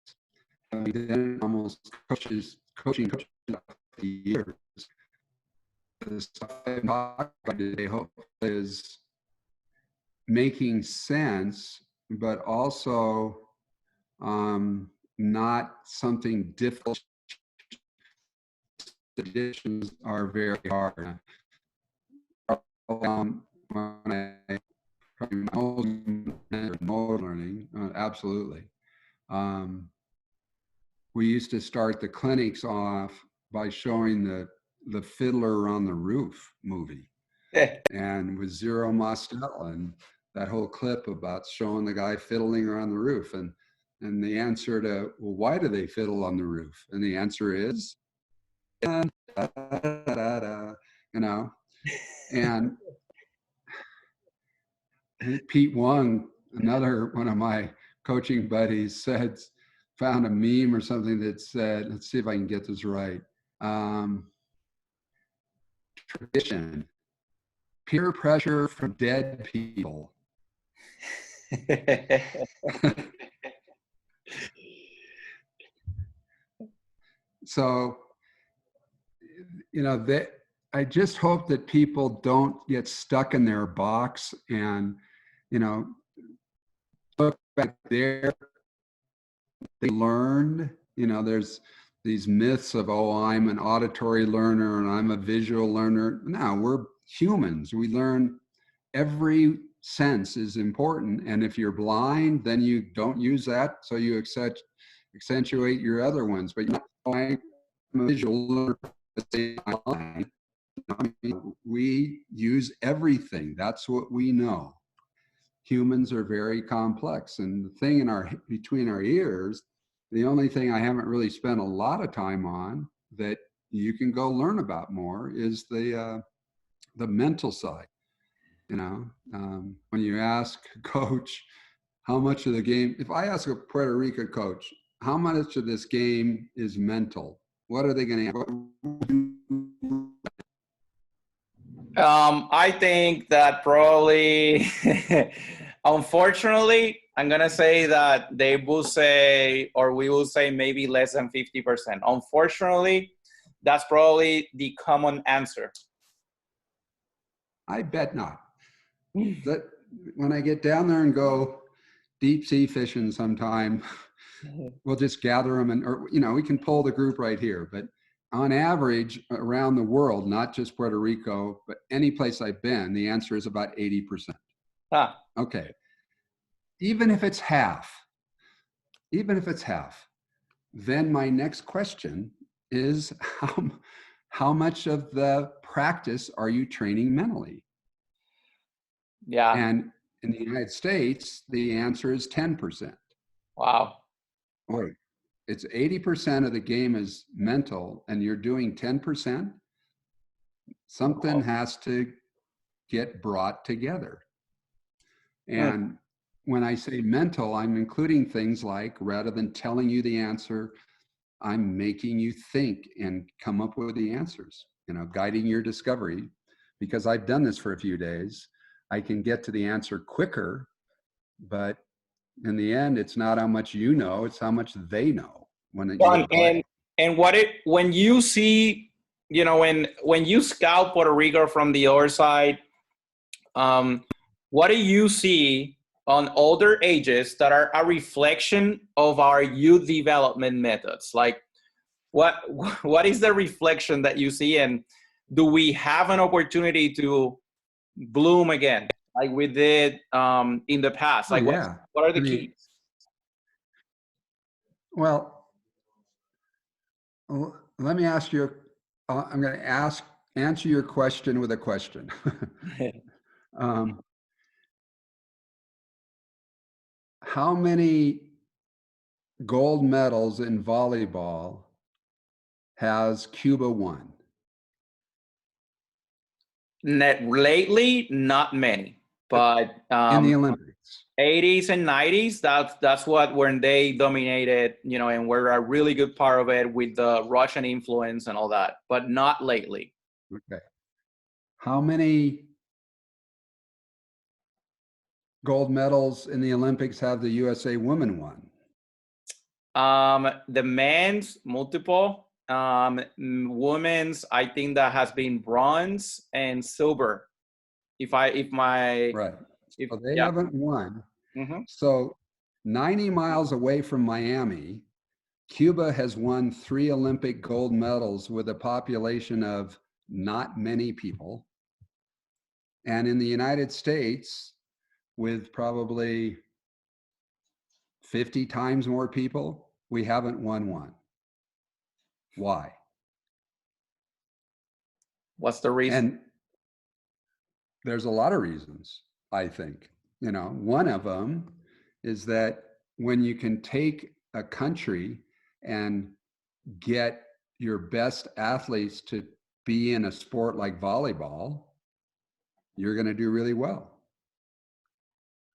then almost coaching for years. The stuff I'm talking about today hope is making sense, but also not something difficult. The additions are very hard. When I learning, absolutely. We used to start the clinics off by showing the Fiddler on the Roof movie, and with Zero Mostel, and that whole clip about showing the guy fiddling around the roof, and the answer to, well, why do they fiddle on the roof? And the answer is, you know, and Pete Wong, another one of my coaching buddies, found a meme or something that said, let's see if I can get this right. Tradition, peer pressure from dead people. So, you know, I just hope that people don't get stuck in their box and, you know, look back there. They learned, you know, there's these myths of, oh, I'm an auditory learner and I'm a visual learner. No, we're humans. We learn. Every sense is important. And if you're blind, then you don't use that. So you accentuate your other ones. But I'm a visual learner. We use everything. That's what we know. Humans are very complex. And the thing between our ears, the only thing I haven't really spent a lot of time on that you can go learn about more is the mental side. You know, when you ask a coach how much of the game, if I ask a Puerto Rico coach, how much of this game is mental, what are they going to? I think that probably, unfortunately, I'm going to say that they will say, or we will say maybe less than 50%. Unfortunately, that's probably the common answer. I bet not. That when I get down there and go deep sea fishing sometime, we'll just gather them or, you know, we can pull the group right here. But on average around the world, not just Puerto Rico, but any place I've been, the answer is about 80%. Ah. Okay. Even if it's half, then my next question is how much of the practice are you training mentally? Yeah. And in the United States, the answer is 10%. Wow. Wait, it's 80% of the game is mental, and you're doing 10%. Something Wow. has to get brought together. Mm. And when I say mental, I'm including things like, rather than telling you the answer, I'm making you think and come up with the answers, guiding your discovery. Because I've done this for a few days, I can get to the answer quicker, but in the end, it's not how much you know, it's how much they know when you John, play. and when you see, when you scout Puerto Rico from the other side, what do you see on older ages that are a reflection of our youth development methods? Like, what what is the reflection that you see, and do we have an opportunity to bloom again, like we did in the past? Oh, Like, yeah. what are I the mean, keys? well, let me ask you, I'm going to answer your question with a question. um, how many gold medals in volleyball has Cuba won? Lately, not many, but In the Olympics? 80s and 90s, that's what when they dominated, and were a really good part of it with the Russian influence and all that, but not lately. Okay. How many gold medals in the Olympics have the USA women won? The men's multiple, women's, I think that has been bronze and silver. If my Right. if So they Yeah. haven't won. Hmm. So 90 miles away from Miami, Cuba has won 3 Olympic gold medals with a population of not many people. And in the United States, with probably 50 times more people, we haven't won one. Why? What's the reason? And there's a lot of reasons, I think. One of them is that when you can take a country and get your best athletes to be in a sport like volleyball, you're going to do really well.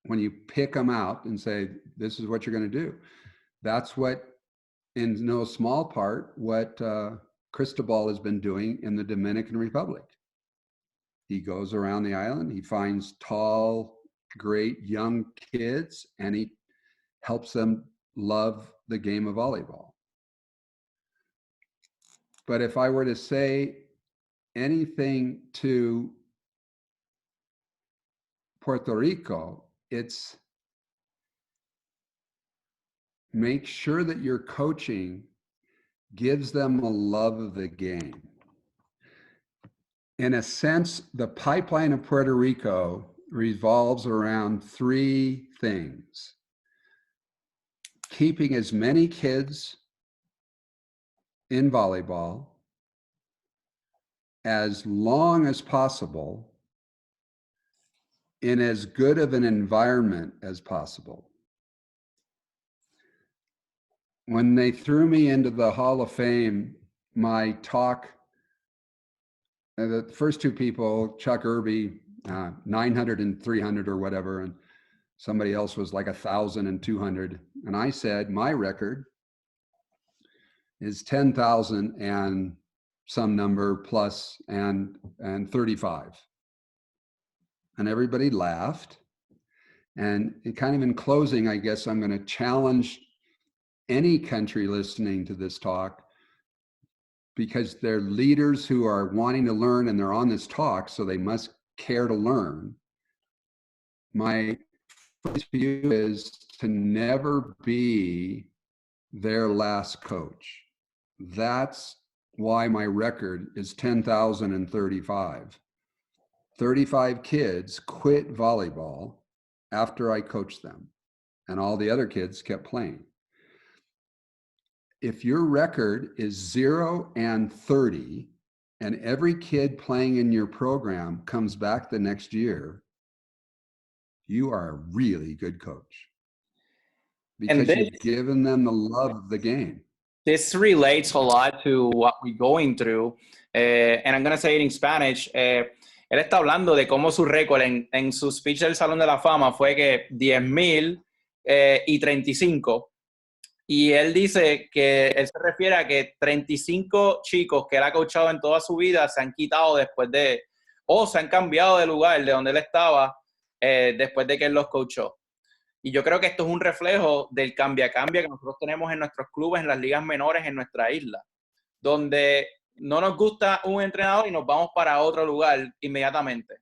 When you pick them out and say, this is what you're going to do. That's what, in no small part, what Cristobal has been doing in the Dominican Republic. He goes around the island, he finds tall, great young kids, and he helps them love the game of volleyball. But if I were to say anything to Puerto Rico, it's make sure that your coaching gives them a love of the game. In a sense, the pipeline of Puerto Rico revolves around 3 things: keeping as many kids in volleyball as long as possible in as good of an environment as possible. When they threw me into the Hall of Fame, my talk, the first 2 people, Chuck Irby, 900 and 300 or whatever, and somebody else was like 1,000 and 200. And I said, my record is 10,000 and some number plus and 35. And everybody laughed. And kind of in closing, I guess I'm going to challenge any country listening to this talk, because they're leaders who are wanting to learn and they're on this talk, so they must care to learn. My advice to you is to never be their last coach. That's why my record is 10,035. 35 kids quit volleyball after I coached them, and all the other kids kept playing. If your record is 0 and 30, and every kid playing in your program comes back the next year, you are a really good coach And because this you've given them the love of the game. this relates a lot to what we're going through. And I'm going to say it in Spanish. Él está hablando de cómo su récord en su speech del Salón de la Fama fue que 10,000 y 35. Y él dice que él se refiere a que 35 chicos que él ha coachado en toda su vida se han quitado después de, o se han cambiado de lugar de donde él estaba después de que él los coachó. Y yo creo que esto es un reflejo del cambia-cambia que nosotros tenemos en nuestros clubes, en las ligas menores en nuestra isla, donde no nos gusta un entrenador y nos vamos para otro lugar inmediatamente.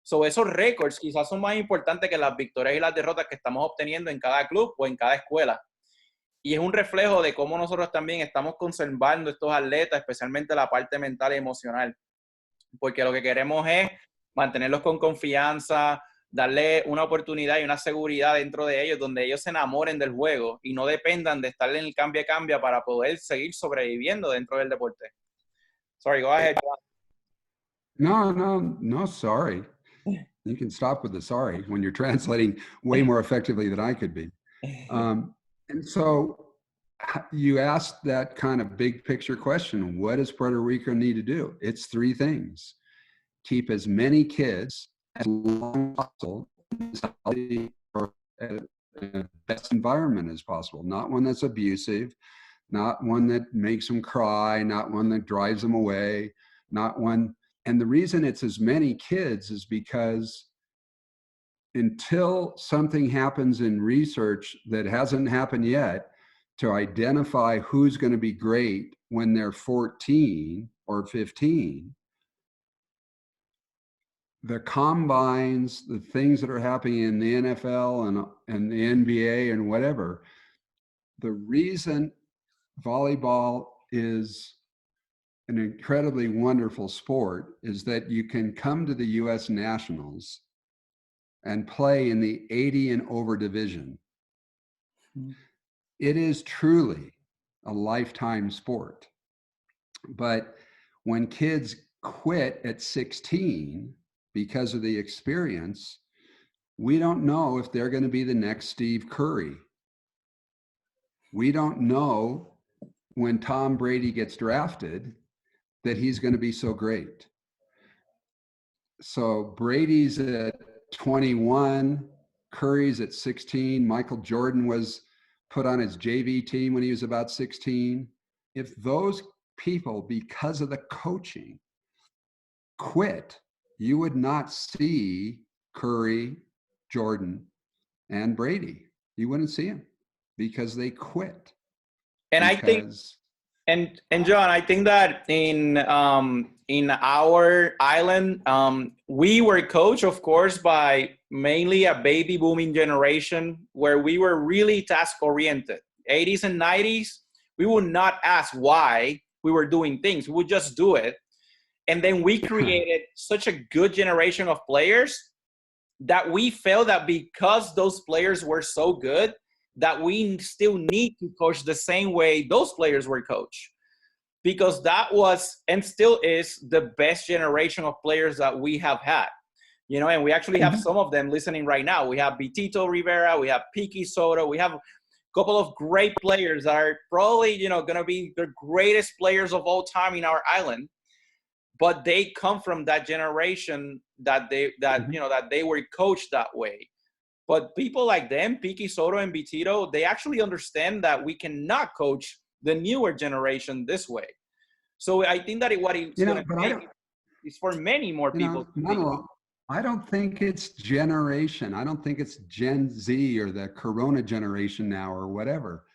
So, esos récords quizás son más importantes que las victorias y las derrotas que estamos obteniendo en cada club o en cada escuela. Y es un reflejo de cómo nosotros también estamos conservando estos atletas, especialmente la parte mental y emocional. Porque lo que queremos es mantenerlos con confianza, darle una oportunidad y una seguridad dentro de ellos, donde ellos se enamoren del juego y no dependan de estar en el cambia-cambia para poder seguir sobreviviendo dentro del deporte. Sorry, go ahead. No, sorry. You can stop with the sorry when you're translating way more effectively than I could be. And so you asked that kind of big picture question, what does Puerto Rico need to do? It's three things. Keep as many kids as long as possible in the best environment as possible, not one that's abusive, not one that makes them cry, not one that drives them away, not one. And the reason it's as many kids is because until something happens in research that hasn't happened yet to identify who's going to be great when they're 14 or 15, the combines, the things that are happening in the NFL and the NBA and whatever, the reason volleyball is an incredibly wonderful sport is that you can come to the US Nationals and play in the 80 and over division. It is truly a lifetime sport. But when kids quit at 16 because of the experience, we don't know if they're going to be the next Steve Curry. We don't know when Tom Brady gets drafted that he's going to be so great. So Brady's at 21, Curry's at 16, Michael Jordan was put on his JV team when he was about 16. If those people, because of the coaching, quit, you would not see Curry, Jordan, and Brady. You wouldn't see them because they quit. And I think, and John, I think that in our island, we were coached, of course, by mainly a baby booming generation where we were really task oriented. 80s and 90s, we would not ask why we were doing things. We would just do it. And then we created such a good generation of players that we felt that because those players were so good, that we still need to coach the same way those players were coached. Because that was and still is the best generation of players that we have had. You know, and we actually have some of them listening right now. We have Bitito Rivera, we have Piki Soto, we have a couple of great players that are probably, you know, going to be the greatest players of all time in our island. But they come from that generation that they were coached that way. But people like them, Piki Soto and Bitito, they actually understand that we cannot coach the newer generation this way. So I think that what it's going to take is for many more people. I don't think it's generation. I don't think it's Gen Z or the Corona generation now or whatever.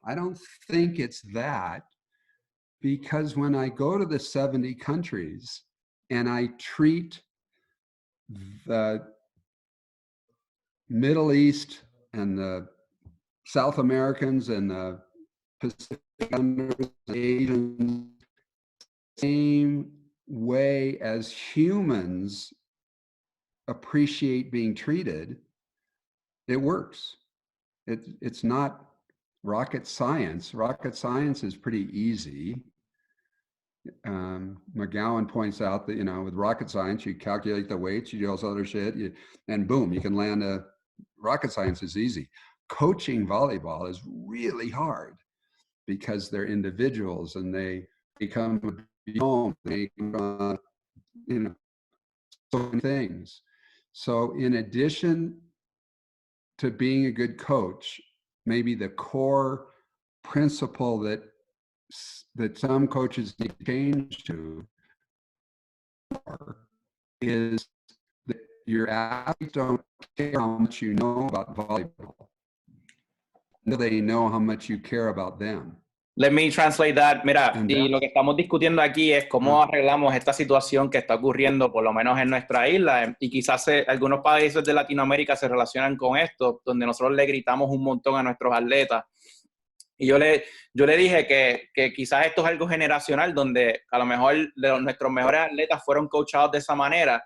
I don't think it's that, because when I go to the 70 countries and I treat the Middle East and the South Americans and the Pacific Asians same way as humans appreciate being treated, it works. It's not rocket science. Rocket science is pretty easy. McGowan points out that, with rocket science, you calculate the weights, you do all this other shit, and boom, you can land a rocket science is easy. Coaching volleyball is really hard because they're individuals and they become home, they so many things. So in addition to being a good coach, maybe the core principle that some coaches need to change to is that your athletes don't care how much you know about volleyball. They know how much you care about them. Let me translate that. Mira, y lo que estamos discutiendo aquí es cómo arreglamos esta situación que está ocurriendo, por lo menos en nuestra isla, y quizás algunos países de Latinoamérica se relacionan con esto, donde nosotros le gritamos un montón a nuestros atletas. Y yo le dije que quizás esto es algo generacional, donde a lo mejor nuestros mejores atletas fueron coachados de esa manera,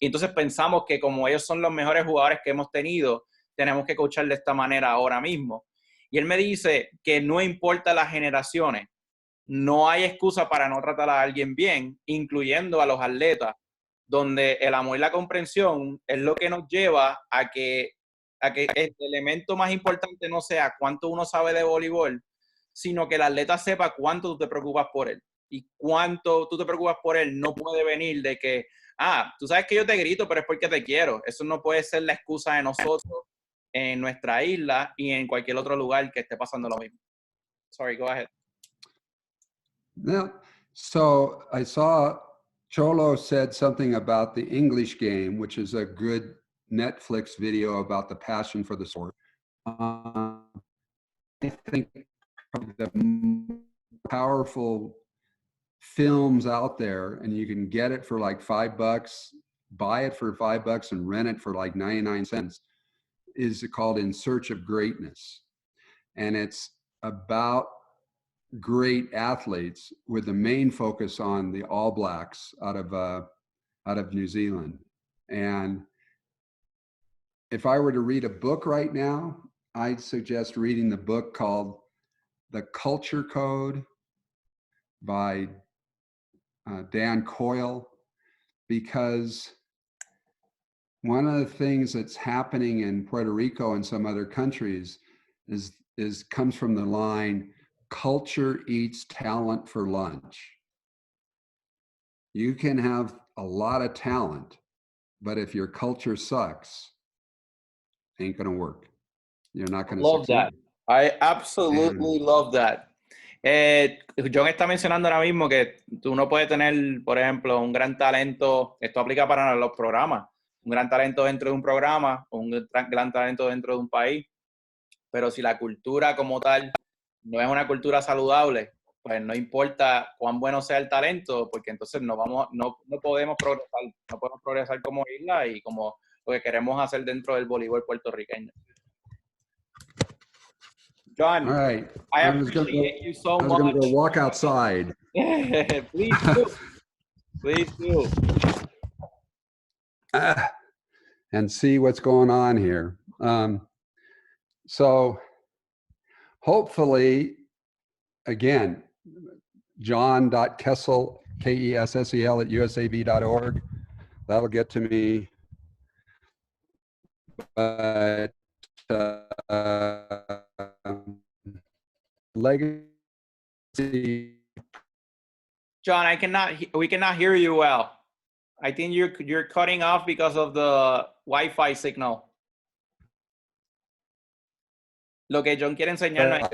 y entonces pensamos que como ellos son los mejores jugadores que hemos tenido, tenemos que coachar de esta manera ahora mismo. Y él me dice que no importa las generaciones, no hay excusa para no tratar a alguien bien, incluyendo a los atletas, donde el amor y la comprensión es lo que nos lleva a que el elemento más importante no sea cuánto uno sabe de voleibol, sino que el atleta sepa cuánto tú te preocupas por él. Y cuánto tú te preocupas por él no puede venir de que, tú sabes que yo te grito, pero es porque te quiero. Eso no puede ser la excusa de nosotros en nuestra isla y en cualquier otro lugar que esté pasando lo mismo. Sorry, go ahead. No, so I saw Cholo said something about the English game, which is a good Netflix video about the passion for the sport. I think the powerful films out there, and you can get it for like $5, buy it for $5 and rent it for like 99 cents, is called In Search of Greatness. And it's about great athletes with the main focus on the All Blacks out of New Zealand. And if I were to read a book right now, I'd suggest reading the book called The Culture Code by Dan Coyle, because one of the things that's happening in Puerto Rico and some other countries comes from the line, culture eats talent for lunch. You can have a lot of talent, but if your culture sucks, it ain't gonna work. You're not gonna succeed. Love that. I absolutely love that. John está mencionando ahora mismo que tú no puedes tener, por ejemplo, un gran talento, esto aplica para los programas, un gran talento dentro de un programa o un gran talento dentro de un país, pero si la cultura como tal no es una cultura saludable, pues no importa cuán bueno sea el talento, porque entonces no podemos progresar como isla y como lo que queremos hacer dentro del voleibol puertorriqueño. John, all right. I appreciate you so much. I was going to go walk outside. Please do. Please do. And see what's going on here. So hopefully, again, john.kessel, Kessel at usav.org. That'll get to me. But legacy. John, we cannot hear you well. I think you're cutting off because of the Wi-Fi signal. Lo que John quiere enseñarnos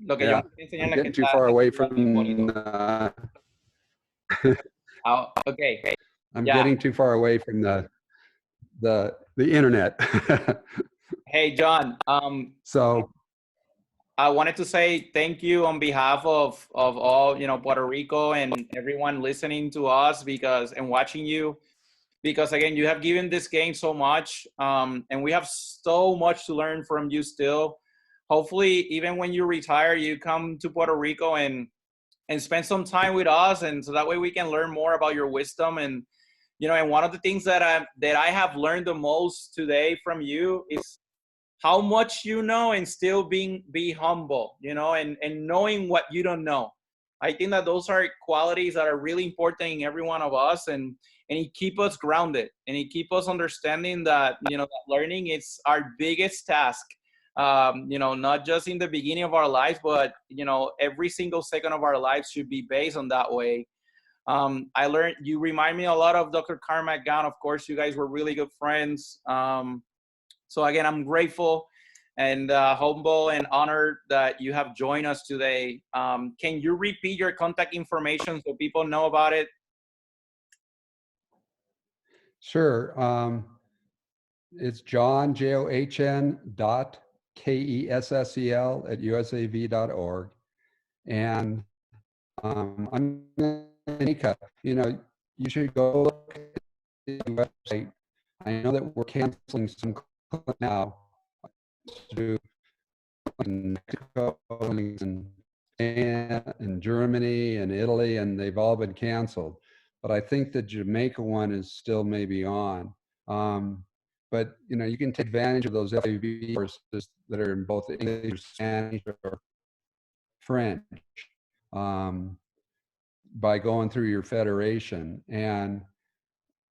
I'm getting too far away from okay. I'm getting too far away from the internet. Hey, John. So I wanted to say thank you on behalf of all, Puerto Rico and everyone listening to us and watching you, because again, you have given this game so much, and we have so much to learn from you still. Hopefully, even when you retire, you come to Puerto Rico and spend some time with us, and so that way we can learn more about your wisdom. And and one of the things that I have learned the most today from you is how much you know and still be humble, and knowing what you don't know. I think that those are qualities that are really important in every one of us, and it keep us grounded, and it keep us understanding that, you know, that learning is our biggest task. You know, not just in the beginning of our lives, but, you know, every single second of our lives should be based on that way. I learned, you remind me a lot of Dr. Carmack Gown. Of course, you guys were really good friends. So again, I'm grateful and humble and honored that you have joined us today. Can you repeat your contact information so people know about it? Sure. It's John, John Kessel at usav.org. And I'm Nika. You know, you should go look at the website. I know that we're canceling some now to Mexico and Germany and Italy, and they've all been canceled. But I think the Jamaica one is still maybe on. But you know, you can take advantage of those FAB courses that are in both English, Spanish, or French by going through your federation. And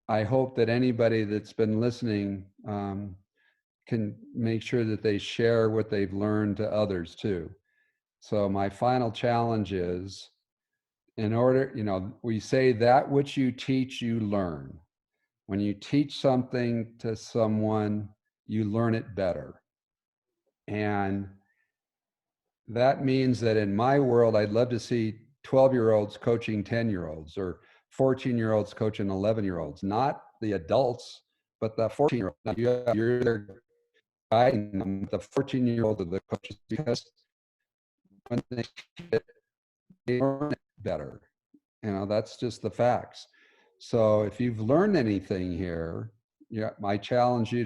I hope that anybody that's been listening can make sure that they share what they've learned to others too. So my final challenge is, in order, you know, we say that which you teach, you learn. When you teach something to someone, you learn it better. And that means that in my world, I'd love to see 12-year-olds coaching 10-year-olds or 14-year-olds coaching 11-year-olds, not the adults, but the 14-year-olds. You're there guiding them, the 14-year-old of the coaches, because when they learn it better. You know, that's just the facts. So if you've learned anything here, yeah, I challenge you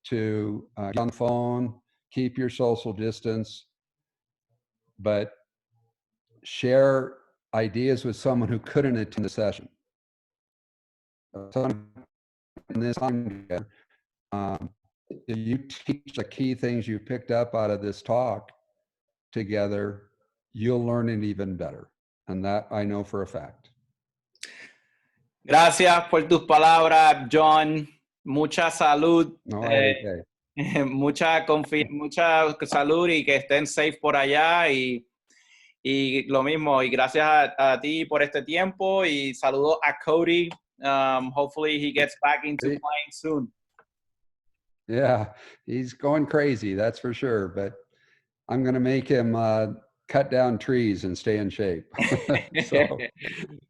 to get on the phone, keep your social distance, but share ideas with someone who couldn't attend the session. So in this time, if you teach the key things you picked up out of this talk together, you'll learn it even better. And that I know for a fact. Gracias por tus palabras, John. Mucha salud. No, okay. Mucha salud y que estén safe por allá y lo mismo. Y gracias a ti por este tiempo y saludo a Cody. Hopefully he gets back into playing soon. Yeah, he's going crazy, that's for sure. But I'm going to make him cut down trees and stay in shape. So,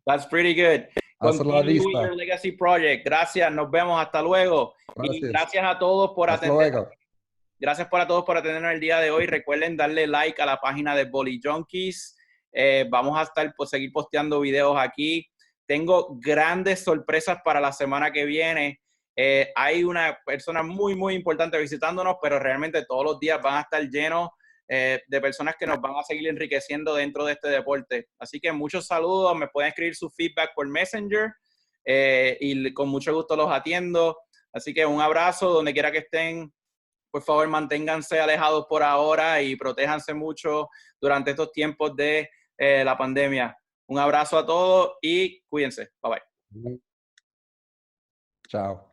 that's pretty good. Hasta la Continue with vista. your legacy project. Gracias, nos vemos, hasta luego. Gracias. Y gracias a todos por Hasta atender. luego. Gracias a todos por atendernos el día de hoy. Recuerden darle like a la página de Volley Junkies. Vamos a seguir posteando videos aquí. Tengo grandes sorpresas para la semana que viene. Hay una persona muy, muy importante visitándonos, pero realmente todos los días van a estar llenos de personas que nos van a seguir enriqueciendo dentro de este deporte. Así que muchos saludos. Me pueden escribir su feedback por Messenger y con mucho gusto los atiendo. Así que un abrazo donde quiera que estén. Por favor, manténganse alejados por ahora y protéjanse mucho durante estos tiempos de la pandemia. Un abrazo a todos y cuídense. Bye bye. Chao.